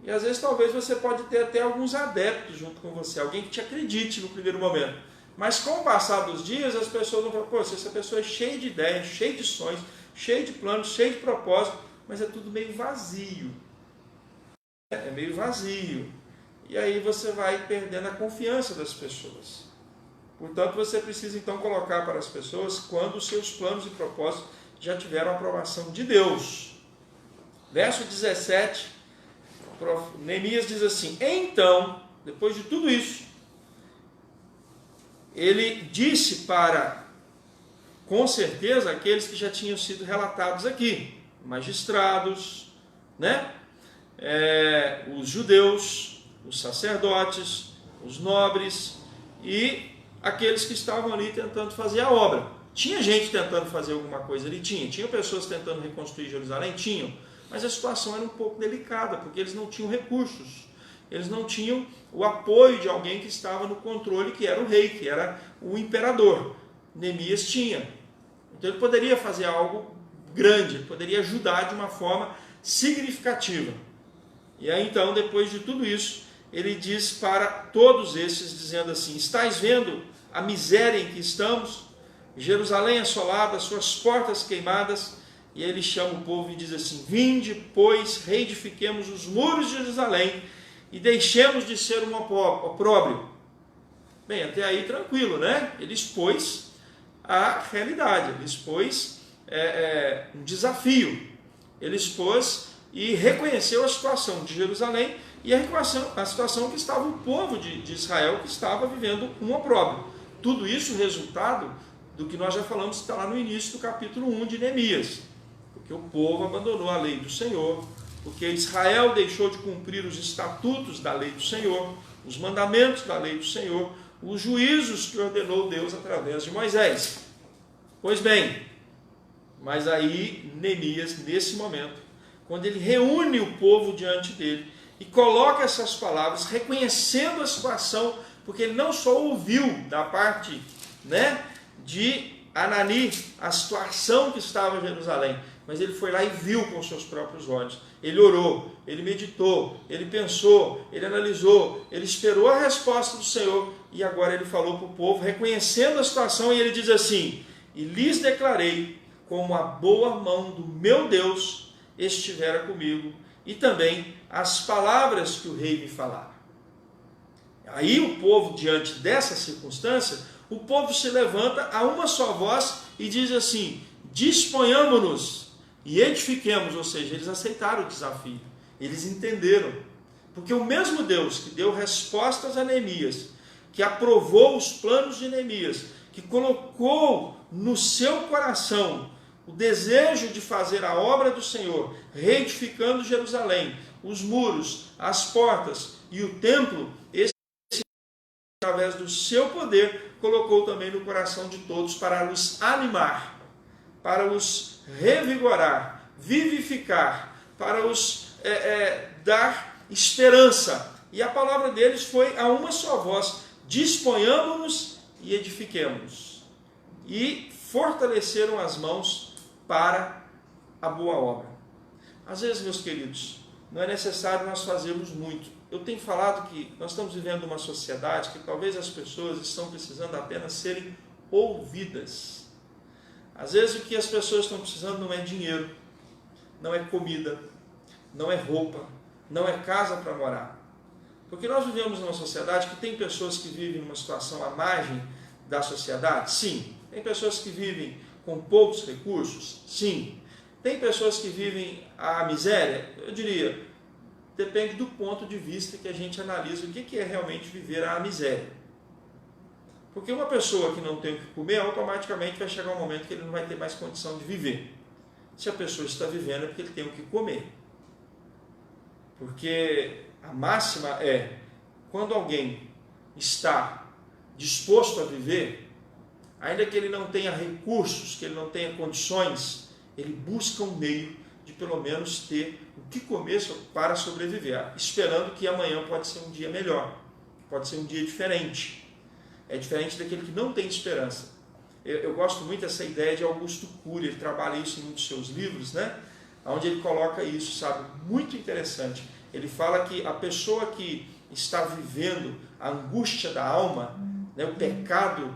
E às vezes talvez você pode ter até alguns adeptos junto com você, alguém que te acredite no primeiro momento. Mas com o passar dos dias, as pessoas vão falar, essa pessoa é cheia de ideias, cheia de sonhos, cheia de planos, cheia de propósitos, mas é tudo meio vazio. É meio vazio. E aí você vai perdendo a confiança das pessoas. Portanto, você precisa então colocar para as pessoas quando os seus planos e propósitos já tiveram a aprovação de Deus. Verso 17, Neemias diz assim, então, depois de tudo isso, ele disse para, com certeza, aqueles que já tinham sido relatados aqui, magistrados, os judeus, os sacerdotes, os nobres e aqueles que estavam ali tentando fazer a obra. Tinha gente tentando fazer alguma coisa ali? Tinha pessoas tentando reconstruir Jerusalém? Tinham, mas a situação era um pouco delicada, porque eles não tinham recursos, eles não tinham o apoio de alguém que estava no controle, que era o rei, que era o imperador. Neemias tinha. Então ele poderia fazer algo grande, ele poderia ajudar de uma forma significativa. E aí então, depois de tudo isso, ele diz para todos esses, dizendo assim, estáis vendo a miséria em que estamos? Jerusalém assolada, suas portas queimadas. E ele chama o povo e diz assim, vinde, pois, reedifiquemos os muros de Jerusalém e deixemos de ser um opróbrio. Bem, até aí tranquilo, Ele expôs a realidade, ele expôs um desafio, ele expôs e reconheceu a situação de Jerusalém e a situação que estava o povo de Israel, que estava vivendo um opróbrio. Tudo isso resultado do que nós já falamos, está lá no início do capítulo 1 de Neemias, porque o povo abandonou a lei do Senhor, porque Israel deixou de cumprir os estatutos da lei do Senhor, os mandamentos da lei do Senhor, os juízos que ordenou Deus através de Moisés. Pois bem, mas aí Neemias, nesse momento, quando ele reúne o povo diante dele e coloca essas palavras, reconhecendo a situação, porque ele não só ouviu da parte, de Anani a situação que estava em Jerusalém, mas ele foi lá e viu com seus próprios olhos. Ele orou, ele meditou, ele pensou, ele analisou, ele esperou a resposta do Senhor e agora ele falou para o povo, reconhecendo a situação, e ele diz assim: e lhes declarei como a boa mão do meu Deus estivera comigo, e também as palavras que o rei me falara. Aí o povo, diante dessa circunstância, o povo se levanta a uma só voz e diz assim: disponhamos-nos e edifiquemos. Ou seja, eles aceitaram o desafio, eles entenderam, porque o mesmo Deus que deu respostas a Neemias, que aprovou os planos de Neemias, que colocou no seu coração o desejo de fazer a obra do Senhor, reedificando Jerusalém, os muros, as portas e o templo, esse, através do seu poder, colocou também no coração de todos para os animar, para os revigorar, vivificar, para os dar esperança. E a palavra deles foi a uma só voz: disponhamos-nos e edifiquemos. E fortaleceram as mãos para a boa obra. Às vezes, meus queridos, não é necessário nós fazermos muito. Eu tenho falado que nós estamos vivendo uma sociedade que talvez as pessoas estão precisando apenas serem ouvidas. Às vezes o que as pessoas estão precisando não é dinheiro, não é comida, não é roupa, não é casa para morar. Porque nós vivemos numa sociedade que tem pessoas que vivem numa situação à margem da sociedade? Sim. Tem pessoas que vivem com poucos recursos? Sim. Tem pessoas que vivem a miséria? Eu diria, depende do ponto de vista que a gente analisa o que é realmente viver a miséria. Porque uma pessoa que não tem o que comer, automaticamente vai chegar um momento que ele não vai ter mais condição de viver. Se a pessoa está vivendo é porque ele tem o que comer. Porque a máxima é, quando alguém está disposto a viver, ainda que ele não tenha recursos, que ele não tenha condições, ele busca um meio de pelo menos ter o que comer para sobreviver, esperando que amanhã pode ser um dia melhor, pode ser um dia diferente. É diferente daquele que não tem esperança. Eu gosto muito dessa ideia de Augusto Cury, ele trabalha isso em um dos seus livros, onde ele coloca isso, sabe, muito interessante. Ele fala que a pessoa que está vivendo a angústia da alma, o pecado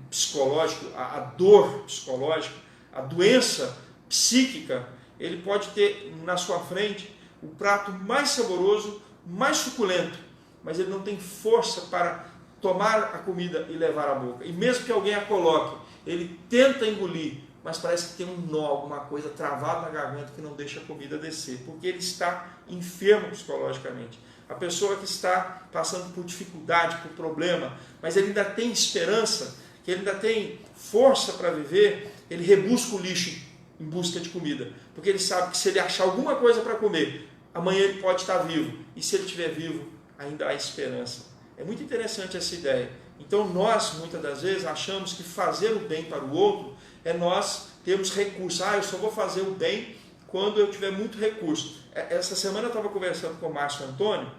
psicológico, a dor psicológica, a doença psíquica, ele pode ter na sua frente o prato mais saboroso, mais suculento, mas ele não tem força para tomar a comida e levar à boca. E mesmo que alguém a coloque, ele tenta engolir, mas parece que tem um nó, alguma coisa travada na garganta que não deixa a comida descer, porque ele está enfermo psicologicamente. A pessoa que está passando por dificuldade, por problema, mas ele ainda tem esperança, que ele ainda tem força para viver, ele rebusca o lixo em busca de comida, porque ele sabe que se ele achar alguma coisa para comer, amanhã ele pode estar vivo, e se ele estiver vivo, ainda há esperança. É muito interessante essa ideia. Então nós, muitas das vezes, achamos que fazer o bem para o outro é nós termos recursos. Eu só vou fazer o bem quando eu tiver muito recurso. Essa semana eu estava conversando com o Márcio Antônio,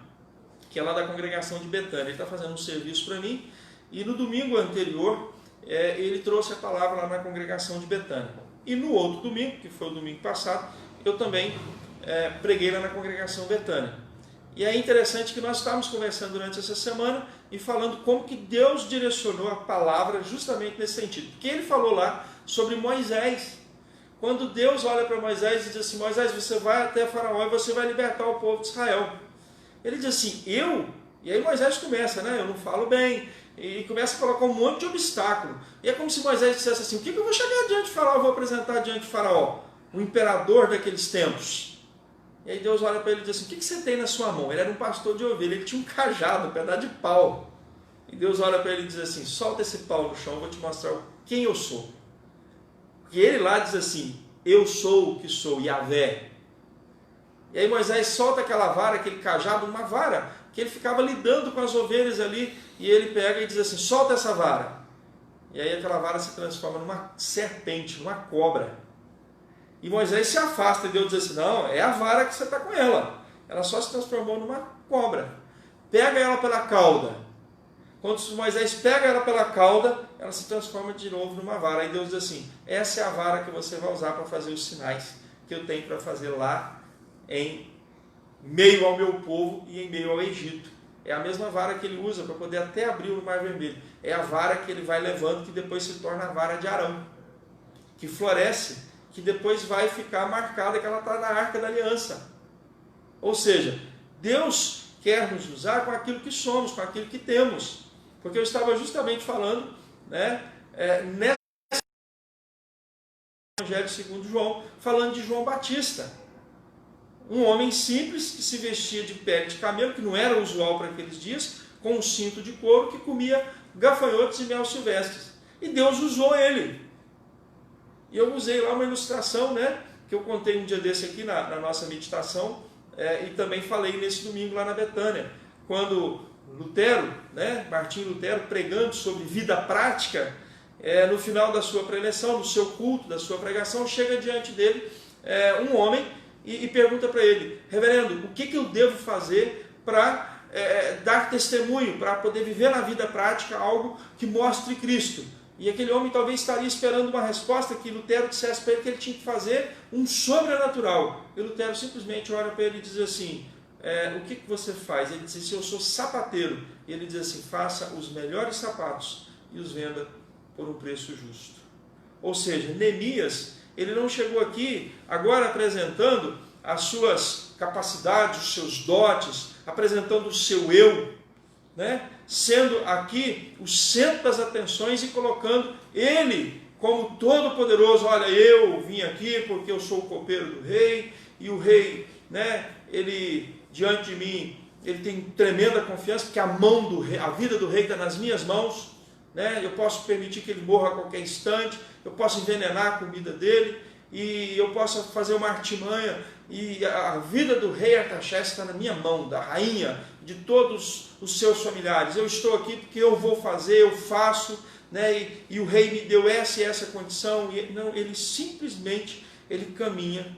que é lá da congregação de Betânia. Ele está fazendo um serviço para mim, e no domingo anterior ele trouxe a palavra lá na congregação de Betânia. E no outro domingo, que foi o domingo passado, eu também preguei lá na congregação Betânia. E é interessante que nós estávamos conversando durante essa semana e falando como que Deus direcionou a palavra justamente nesse sentido. Porque ele falou lá sobre Moisés. Quando Deus olha para Moisés e diz assim: Moisés, você vai até Faraó e você vai libertar o povo de Israel. Ele diz assim: eu? E aí Moisés começa, eu não falo bem. E começa a colocar um monte de obstáculo. E é como se Moisés dissesse assim: o que eu vou chegar diante de Faraó, eu vou apresentar diante de Faraó? O imperador daqueles tempos. E aí Deus olha para ele e diz assim: o que você tem na sua mão? Ele era um pastor de ovelha, ele tinha um cajado, um pedaço de pau. E Deus olha para ele e diz assim: solta esse pau no chão, eu vou te mostrar quem eu sou. Porque ele lá diz assim: eu sou o que sou, Yahvé. E aí Moisés solta aquela vara, aquele cajado, uma vara que ele ficava lidando com as ovelhas ali, e ele pega e diz assim, solta essa vara. E aí aquela vara se transforma numa serpente, numa cobra. E Moisés se afasta, e Deus diz assim, não, é a vara que você está com ela. Ela só se transformou numa cobra. Pega ela pela cauda. Quando Moisés pega ela pela cauda, ela se transforma de novo numa vara. Aí Deus diz assim, essa é a vara que você vai usar para fazer os sinais que eu tenho para fazer lá em meio ao meu povo e em meio ao Egito. É a mesma vara que ele usa para poder até abrir o Mar Vermelho. É a vara que ele vai levando, que depois se torna a vara de Arão, que floresce, que depois vai ficar marcada que ela está na Arca da Aliança. Ou seja, Deus quer nos usar com aquilo que somos, com aquilo que temos. Porque eu estava justamente falando, nessa Evangelho segundo João, falando de João Batista. Um homem simples que se vestia de pele de camelo, que não era usual para aqueles dias, com um cinto de couro, que comia gafanhotos e mel silvestres. E Deus usou ele. E eu usei lá uma ilustração, que eu contei um dia desse aqui na nossa meditação, e também falei nesse domingo lá na Betânia, quando Lutero, Martinho Lutero, pregando sobre vida prática, no final da sua preleção, no seu culto, da sua pregação, chega diante dele um homem e pergunta para ele, reverendo, o que eu devo fazer para dar testemunho, para poder viver na vida prática algo que mostre Cristo? E aquele homem talvez estaria esperando uma resposta que Lutero dissesse para ele que ele tinha que fazer um sobrenatural. E Lutero simplesmente olha para ele e diz assim, o que você faz? Ele diz assim, eu sou sapateiro. E ele diz assim, faça os melhores sapatos e os venda por um preço justo. Ou seja, Neemias, ele não chegou aqui agora apresentando as suas capacidades, os seus dotes, apresentando o seu eu, sendo aqui o centro das atenções e colocando ele como todo-poderoso. Olha, eu vim aqui porque eu sou o copeiro do rei, e o rei, ele diante de mim, ele tem tremenda confiança, porque a mão do rei, a vida do rei está nas minhas mãos, eu posso permitir que ele morra a qualquer instante, eu posso envenenar a comida dele, e eu posso fazer uma artimanha, e a vida do rei Artaxerxes está na minha mão, da rainha, de todos os seus familiares. Eu estou aqui porque eu vou fazer, eu faço, e o rei me deu essa e essa condição. E não, ele simplesmente caminha,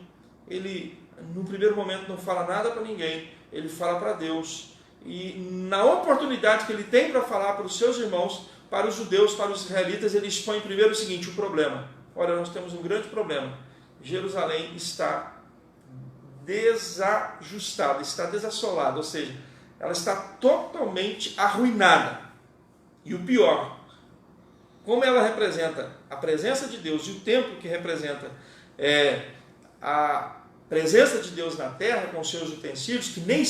ele no primeiro momento não fala nada para ninguém, ele fala para Deus, e na oportunidade que ele tem para falar para os seus irmãos, para os judeus, para os israelitas, ele expõe primeiro o seguinte, o problema. Olha, nós temos um grande problema. Jerusalém está desajustada, está desassolada, ou seja, ela está totalmente arruinada. E o pior, como ela representa a presença de Deus e o templo que representa a presença de Deus na terra com seus utensílios, que nem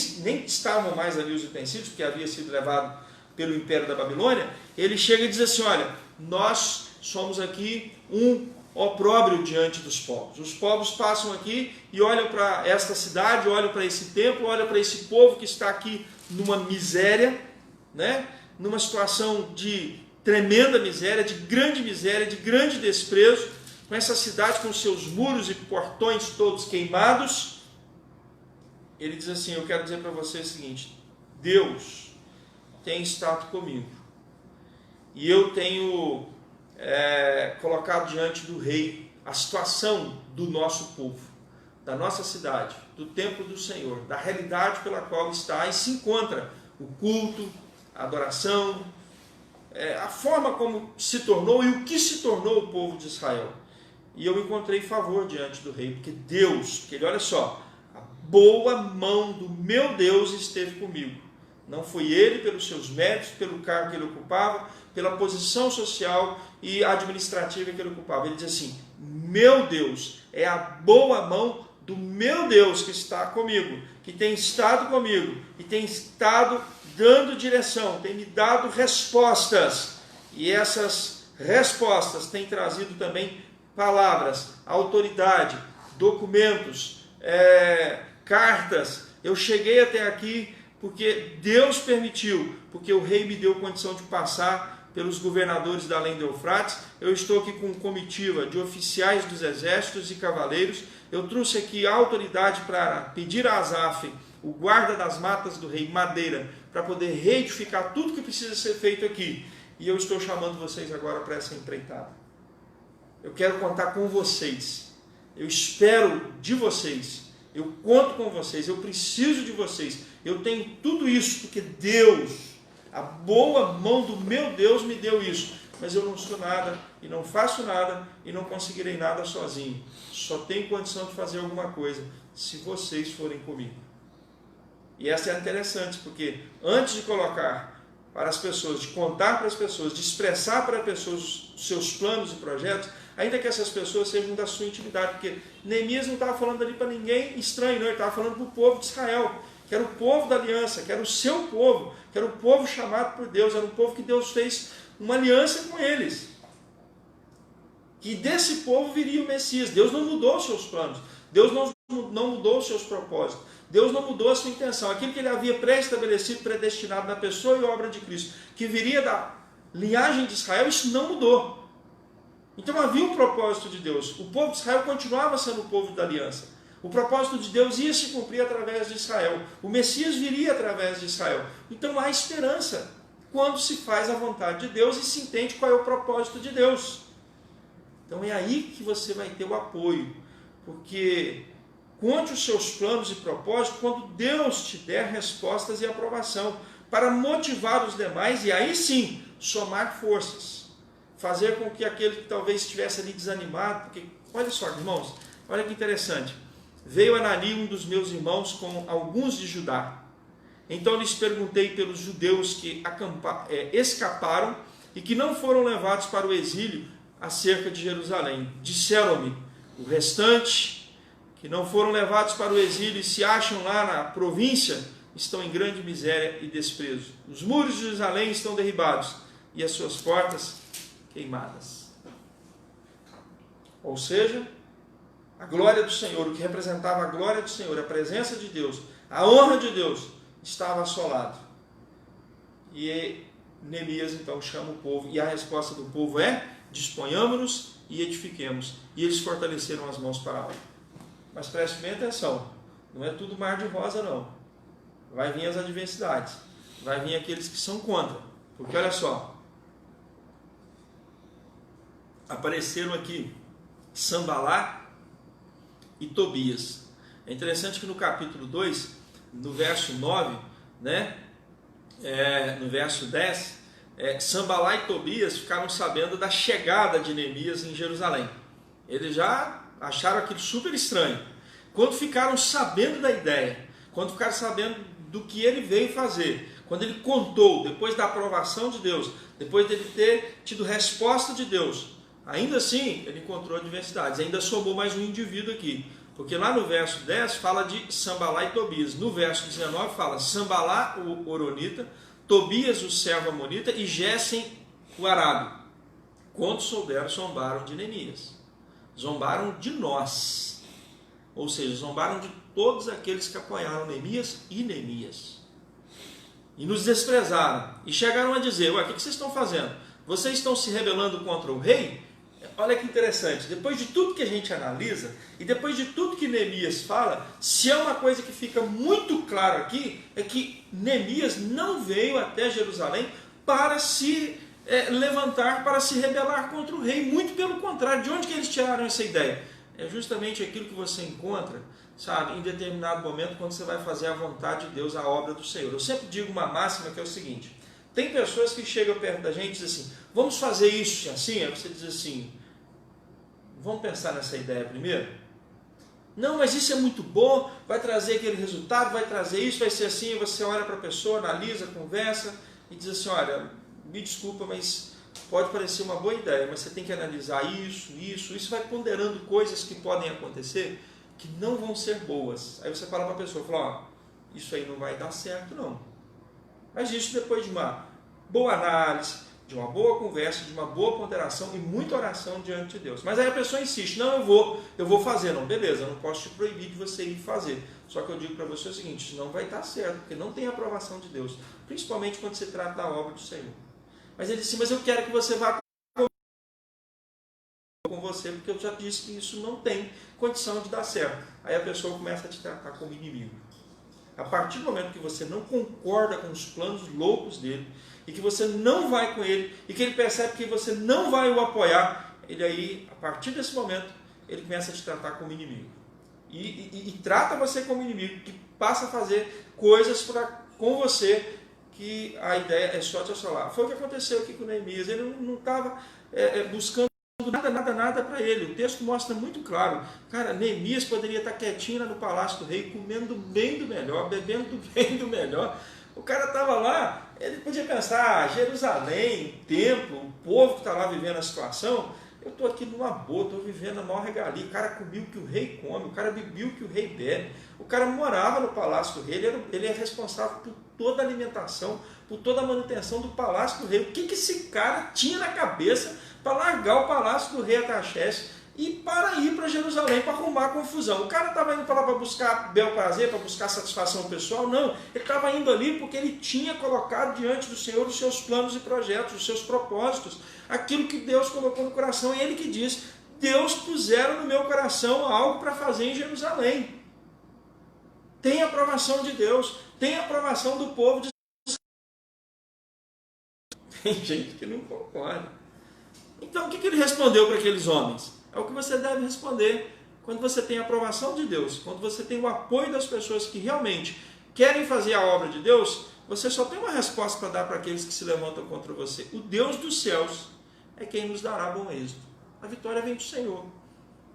estavam mais ali os utensílios, porque havia sido levado pelo Império da Babilônia, ele chega e diz assim, olha, nós somos aqui um opróbrio diante dos povos. Os povos passam aqui e olham para esta cidade, olham para esse templo, olham para esse povo que está aqui numa miséria, numa situação de tremenda miséria, de grande desprezo, com essa cidade com seus muros e portões todos queimados. Ele diz assim, eu quero dizer para você o seguinte, Deus tem estado comigo, e eu tenho colocado diante do rei a situação do nosso povo, da nossa cidade, do templo do Senhor, da realidade pela qual está e se encontra o culto, a adoração, a forma como se tornou e o que se tornou o povo de Israel. E eu encontrei favor diante do rei, porque Deus, porque ele, olha só, a boa mão do meu Deus esteve comigo. Não foi ele pelos seus méritos, pelo cargo que ele ocupava, pela posição social e administrativa que ele ocupava. Ele diz assim, meu Deus, é a boa mão do meu Deus que está comigo, que tem estado comigo e tem estado dando direção, tem me dado respostas. E essas respostas têm trazido também palavras, autoridade, documentos, cartas. Eu cheguei até aqui porque Deus permitiu, porque o rei me deu condição de passar pelos governadores da além do Eufrates. Eu estou aqui com comitiva de oficiais dos exércitos e cavaleiros. Eu trouxe aqui a autoridade para pedir a Asaf o guarda das matas do rei, madeira, para poder reedificar tudo que precisa ser feito aqui. E eu estou chamando vocês agora para essa empreitada. Eu quero contar com vocês. Eu espero de vocês. Eu conto com vocês. Eu preciso de vocês. Eu tenho tudo isso porque Deus, a boa mão do meu Deus me deu isso. Mas eu não sou nada e não faço nada e não conseguirei nada sozinho. Só tenho condição de fazer alguma coisa se vocês forem comigo. E essa é interessante, porque antes de colocar para as pessoas, de contar para as pessoas, de expressar para as pessoas os seus planos e projetos, ainda que essas pessoas sejam da sua intimidade, porque Neemias não estava falando ali para ninguém estranho, não, ele estava falando para o povo de Israel, que era o povo da aliança, que era o seu povo, que era o povo chamado por Deus, era um povo que Deus fez uma aliança com eles. Que desse povo viria o Messias. Deus não mudou os seus planos, Deus não mudou os seus propósitos, Deus não mudou a sua intenção. Aquilo que ele havia pré-estabelecido, predestinado na pessoa e obra de Cristo, que viria da linhagem de Israel, isso não mudou. Então havia um propósito de Deus. O povo de Israel continuava sendo o povo da aliança. O propósito de Deus ia se cumprir através de Israel. O Messias viria através de Israel. Então há esperança quando se faz a vontade de Deus e se entende qual é o propósito de Deus. Então é aí que você vai ter o apoio. Porque conte os seus planos e propósitos quando Deus te der respostas e aprovação, para motivar os demais e aí sim somar forças, fazer com que aquele que talvez estivesse ali desanimado, porque olha só, irmãos, olha que interessante, veio Anani, um dos meus irmãos, com alguns de Judá. Então lhes perguntei pelos judeus que escaparam e que não foram levados para o exílio acerca de Jerusalém. Disseram-me, o restante que não foram levados para o exílio e se acham lá na província, estão em grande miséria e desprezo. Os muros de Jerusalém estão derribados e as suas portas queimadas. Ou seja, a glória do Senhor, o que representava a glória do Senhor, a presença de Deus, a honra de Deus, estava assolado. E Neemias então chama o povo, e a resposta do povo é: disponhamos-nos e edifiquemos. E eles fortaleceram as mãos para a obra. Mas preste bem atenção, não é tudo mar de rosa não. Vai vir as adversidades, vai vir aqueles que são contra. Porque olha só, apareceram aqui Sambalá e Tobias. É interessante que no capítulo 2, no verso 9, no verso 10, Sambalá e Tobias ficaram sabendo da chegada de Neemias em Jerusalém. Eles já acharam aquilo super estranho. Quando ficaram sabendo da ideia, quando ficaram sabendo do que ele veio fazer, quando ele contou, depois da aprovação de Deus, depois dele ter tido resposta de Deus, ainda assim ele encontrou adversidades, ainda somou mais um indivíduo aqui, porque lá no verso 10 fala de Sambalá e Tobias, no verso 19 fala Sambalá o Horonita, Tobias o servo amonita e Gésem o arábio. Quando souberam, zombaram de Neemias, zombaram de nós, ou seja, zombaram de todos aqueles que apoiaram Neemias e Neemias. E nos desprezaram. E chegaram a dizer: ué, o que vocês estão fazendo? Vocês estão se rebelando contra o rei? Olha que interessante. Depois de tudo que a gente analisa, e depois de tudo que Neemias fala, se é uma coisa que fica muito claro aqui, é que Neemias não veio até Jerusalém para se levantar, para se rebelar contra o rei. Muito pelo contrário. De onde que eles tiraram essa ideia? É justamente aquilo que você encontra, sabe, em determinado momento, quando você vai fazer a vontade de Deus, a obra do Senhor. Eu sempre digo uma máxima que é o seguinte: tem pessoas que chegam perto da gente e dizem assim, vamos fazer isso assim? Aí você diz assim, vamos pensar nessa ideia primeiro? Não, mas isso é muito bom, vai trazer aquele resultado, vai trazer isso, vai ser assim. Aí você olha para a pessoa, analisa, conversa e diz assim, olha, me desculpa, mas pode parecer uma boa ideia, mas você tem que analisar isso vai ponderando coisas que podem acontecer que não vão ser boas. Aí você fala para a pessoa, fala, isso aí não vai dar certo não. Mas isso depois de uma boa análise, de uma boa conversa, de uma boa ponderação e muita oração diante de Deus. Mas aí a pessoa insiste, não, eu vou fazer. Não, beleza, eu não posso te proibir de você ir fazer. Só que eu digo para você o seguinte, não vai dar certo, porque não tem aprovação de Deus, principalmente quando se trata da obra do Senhor. Mas ele disse, mas eu quero que você vá com você, porque eu já disse que isso não tem condição de dar certo. Aí a pessoa começa a te tratar como inimigo. A partir do momento que você não concorda com os planos loucos dele, e que você não vai com ele, e que ele percebe que você não vai o apoiar, ele aí, a partir desse momento, ele começa a te tratar como inimigo. E trata você como inimigo, que passa a fazer coisas com você, que a ideia é só te assolar. Foi o que aconteceu aqui com Neemias. Ele não estava buscando nada para ele. O texto mostra muito claro. Cara, Neemias poderia estar quietinho lá no palácio do rei, comendo bem do melhor, bebendo bem do melhor. O cara estava lá, ele podia pensar, Jerusalém, o templo, o povo que está lá vivendo a situação, eu estou aqui numa boa, estou vivendo a maior regalia. O cara comia o que o rei come, o cara bebia o que o rei bebe. O cara morava no palácio do rei, ele é responsável por toda a alimentação, por toda a manutenção do palácio do rei. O que esse cara tinha na cabeça para largar o palácio do rei Artaxerxes e para ir para Jerusalém para arrumar confusão? O cara estava indo para lá para buscar bel prazer, para buscar satisfação pessoal? Não, ele estava indo ali porque ele tinha colocado diante do Senhor os seus planos e projetos, os seus propósitos, aquilo que Deus colocou no coração. E ele que diz, Deus puseram no meu coração algo para fazer em Jerusalém. Tem aprovação de Deus, tem aprovação do povo de... Tem gente que não concorda. Então o que ele respondeu para aqueles homens? É o que você deve responder quando você tem a aprovação de Deus, quando você tem o apoio das pessoas que realmente querem fazer a obra de Deus. Você só tem uma resposta para dar para aqueles que se levantam contra você. O Deus dos céus é quem nos dará bom êxito. A vitória vem do Senhor.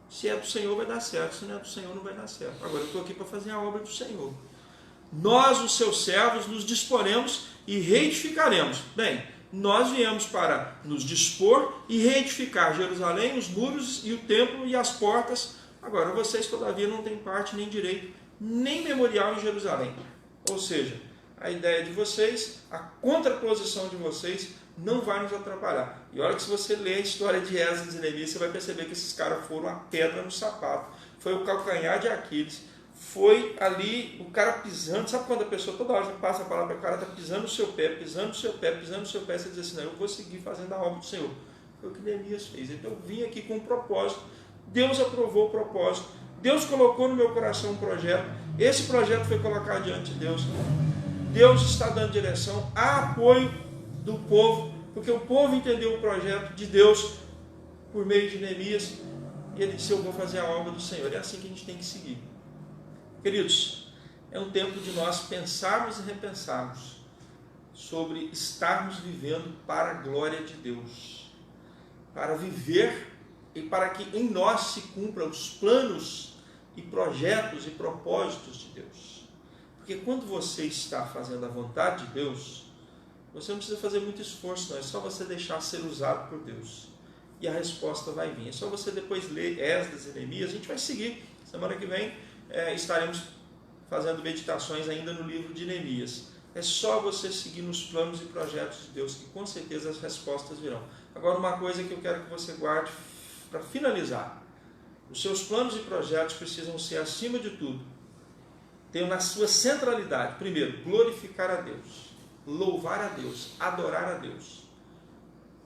Se é do Senhor vai dar certo, se não é do Senhor não vai dar certo. Agora eu estou aqui para fazer a obra do Senhor. Nós, os seus servos, nos disporemos e reedificaremos. Bem, nós viemos para nos dispor e reedificar Jerusalém, os muros e o templo e as portas. Agora vocês todavia não têm parte nem direito, nem memorial em Jerusalém. Ou seja, a ideia de vocês, a contraposição de vocês não vai nos atrapalhar. E olha que se você ler a história de Esdras e Neemias, você vai perceber que esses caras foram a pedra no sapato. Foi o calcanhar de Aquiles. Foi ali o cara pisando. Sabe quando a pessoa toda hora passa a palavra, o cara está pisando no seu pé, pisando no seu pé, pisando no seu pé, você diz assim, não, eu vou seguir fazendo a obra do Senhor. Foi o que Neemias fez. Então eu vim aqui com um propósito. Deus aprovou o propósito. Deus colocou no meu coração um projeto. Esse projeto foi colocado diante de Deus. Deus está dando direção, há apoio do povo, porque o povo entendeu o projeto de Deus por meio de Neemias, e ele disse, eu vou fazer a obra do Senhor. É assim que a gente tem que seguir. Queridos, é um tempo de nós pensarmos e repensarmos sobre estarmos vivendo para a glória de Deus, para viver e para que em nós se cumpram os planos e projetos e propósitos de Deus. Porque quando você está fazendo a vontade de Deus, você não precisa fazer muito esforço, não. É só você deixar ser usado por Deus. E a resposta vai vir. É só você depois ler Esdras e Neemias. A gente vai seguir. Semana que vem estaremos fazendo meditações ainda no livro de Neemias. É só você seguir nos planos e projetos de Deus, que com certeza as respostas virão. Agora, uma coisa que eu quero que você guarde para finalizar. Os seus planos e projetos precisam ser, acima de tudo, ter na sua centralidade, primeiro, glorificar a Deus, louvar a Deus, adorar a Deus,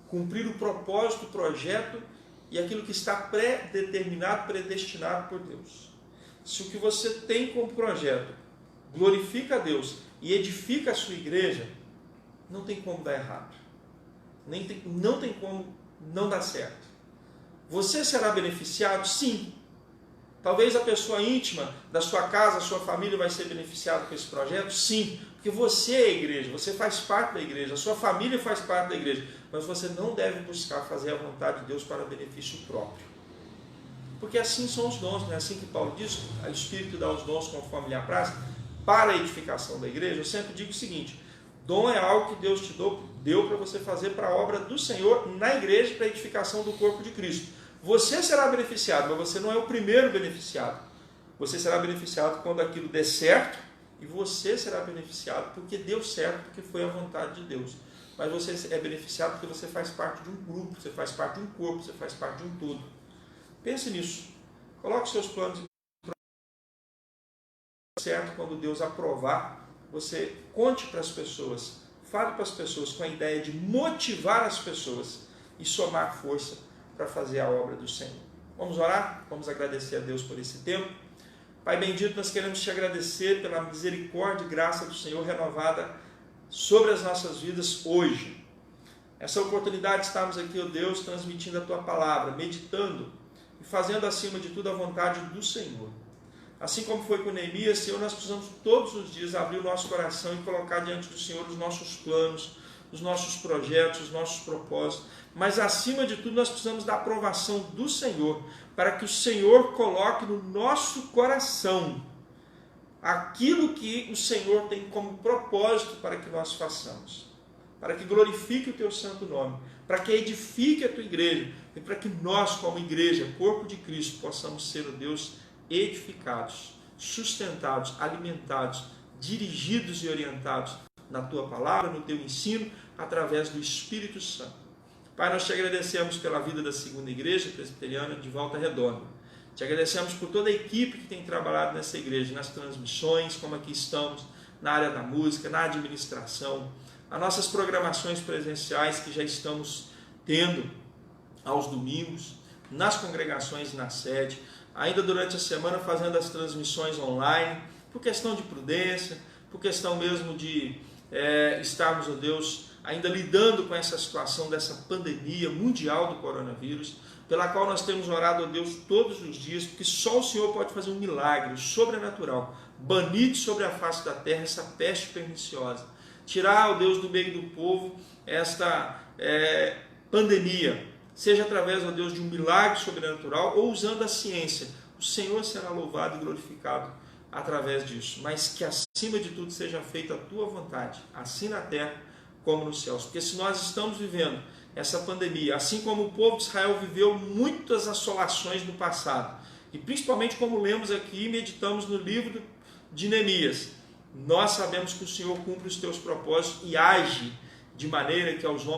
cumprir o propósito, o projeto e aquilo que está pré-determinado, predestinado por Deus. Se o que você tem como projeto glorifica a Deus e edifica a sua igreja, não tem como dar errado. Não tem como não dar certo. Você será beneficiado? Sim. Talvez a pessoa íntima da sua casa, a sua família vai ser beneficiada com esse projeto? Sim. Porque você é a igreja, você faz parte da igreja, a sua família faz parte da igreja. Mas você não deve buscar fazer a vontade de Deus para benefício próprio. Porque assim são os dons, não é assim que Paulo diz? O Espírito dá os dons conforme lhe apraz para a edificação da igreja. Eu sempre digo o seguinte, dom é algo que Deus te deu para você fazer para a obra do Senhor na igreja, para a edificação do corpo de Cristo. Você será beneficiado, mas você não é o primeiro beneficiado. Você será beneficiado quando aquilo der certo, e você será beneficiado porque deu certo, porque foi a vontade de Deus. Mas você é beneficiado porque você faz parte de um grupo, você faz parte de um corpo, você faz parte de um todo. Pense nisso. Coloque seus planos certo quando Deus aprovar. Você conte para as pessoas, fale para as pessoas com a ideia de motivar as pessoas e somar força para fazer a obra do Senhor. Vamos orar? Vamos agradecer a Deus por esse tempo. Pai bendito, nós queremos te agradecer pela misericórdia e graça do Senhor renovada sobre as nossas vidas hoje. Essa oportunidade de estarmos aqui, ó Deus, transmitindo a Tua palavra, meditando e fazendo acima de tudo a vontade do Senhor. Assim como foi com Neemias, Senhor, nós precisamos todos os dias abrir o nosso coração e colocar diante do Senhor os nossos planos, os nossos projetos, os nossos propósitos. Mas acima de tudo nós precisamos da aprovação do Senhor, para que o Senhor coloque no nosso coração aquilo que o Senhor tem como propósito para que nós façamos, para que glorifique o Teu santo nome, para que edifique a Tua igreja, e para que nós, como igreja, corpo de Cristo, possamos ser, ó Deus, edificados, sustentados, alimentados, dirigidos e orientados na Tua palavra, no Teu ensino, através do Espírito Santo. Pai, nós te agradecemos pela vida da Segunda Igreja Presbiteriana de Volta Redonda. Te agradecemos por toda a equipe que tem trabalhado nessa igreja, nas transmissões, como aqui estamos, na área da música, na administração, as nossas programações presenciais que já estamos tendo aos domingos, nas congregações e na sede, ainda durante a semana fazendo as transmissões online, por questão de prudência, por questão mesmo de estarmos, ó Deus, ainda lidando com essa situação dessa pandemia mundial do coronavírus, pela qual nós temos orado a Deus todos os dias, porque só o Senhor pode fazer um milagre sobrenatural, banir sobre a face da terra essa peste perniciosa, tirar, ó Deus, do meio do povo esta pandemia, seja através, ó Deus, de um milagre sobrenatural ou usando a ciência. O Senhor será louvado e glorificado através disso, mas que acima de tudo seja feita a Tua vontade, assim na terra como nos céus, porque se nós estamos vivendo essa pandemia, assim como o povo de Israel viveu muitas assolações no passado, e principalmente como lemos aqui e meditamos no livro de Neemias, nós sabemos que o Senhor cumpre os Teus propósitos e age de maneira que aos homens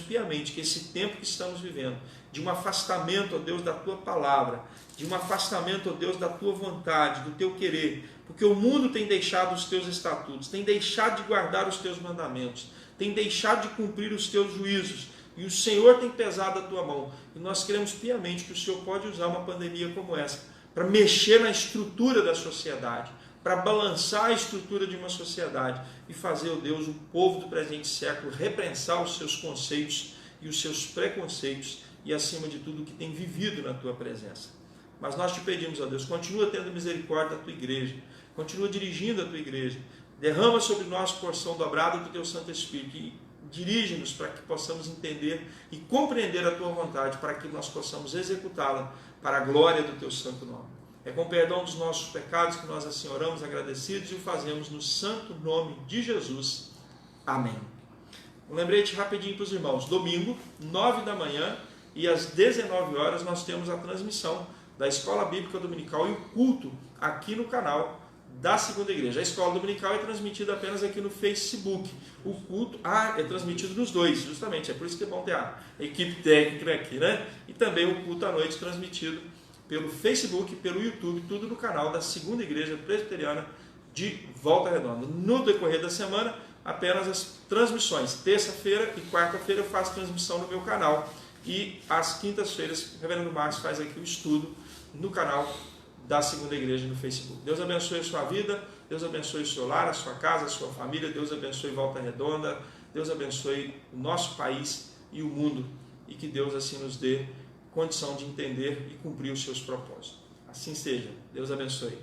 piamente que esse tempo que estamos vivendo, de um afastamento, ó Deus, da Tua palavra, de um afastamento, ó Deus, da Tua vontade, do Teu querer, porque o mundo tem deixado os Teus estatutos, tem deixado de guardar os Teus mandamentos, tem deixado de cumprir os Teus juízos, e o Senhor tem pesado a Tua mão, e nós cremos piamente que o Senhor pode usar uma pandemia como essa, para mexer na estrutura da sociedade, para balançar a estrutura de uma sociedade e fazer, ó Deus, o povo do presente século repensar os seus conceitos e os seus preconceitos e, acima de tudo, o que tem vivido na Tua presença. Mas nós te pedimos, ó Deus, continua tendo misericórdia da Tua igreja, continua dirigindo a Tua igreja, derrama sobre nós porção dobrada do Teu Santo Espírito e dirige-nos para que possamos entender e compreender a Tua vontade, para que nós possamos executá-la para a glória do Teu santo nome. É com perdão dos nossos pecados que nós assim oramos agradecidos e o fazemos no santo nome de Jesus. Amém. Um lembrete rapidinho para os irmãos. Domingo, 9 da manhã e às 19 horas nós temos a transmissão da Escola Bíblica Dominical e o culto aqui no canal da Segunda Igreja. A Escola Dominical é transmitida apenas aqui no Facebook. O culto é transmitido nos dois, justamente. É por isso que é bom ter a equipe técnica aqui, né? E também o culto à noite transmitido pelo Facebook, pelo YouTube, tudo no canal da Segunda Igreja Presbiteriana de Volta Redonda. No decorrer da semana, apenas as transmissões. Terça-feira e quarta-feira eu faço transmissão no meu canal. E às quintas-feiras, o Reverendo Márcio faz aqui o estudo no canal da Segunda Igreja no Facebook. Deus abençoe a sua vida, Deus abençoe o seu lar, a sua casa, a sua família, Deus abençoe Volta Redonda, Deus abençoe o nosso país e o mundo. E que Deus assim nos dê condição de entender e cumprir os seus propósitos. Assim seja. Deus abençoe.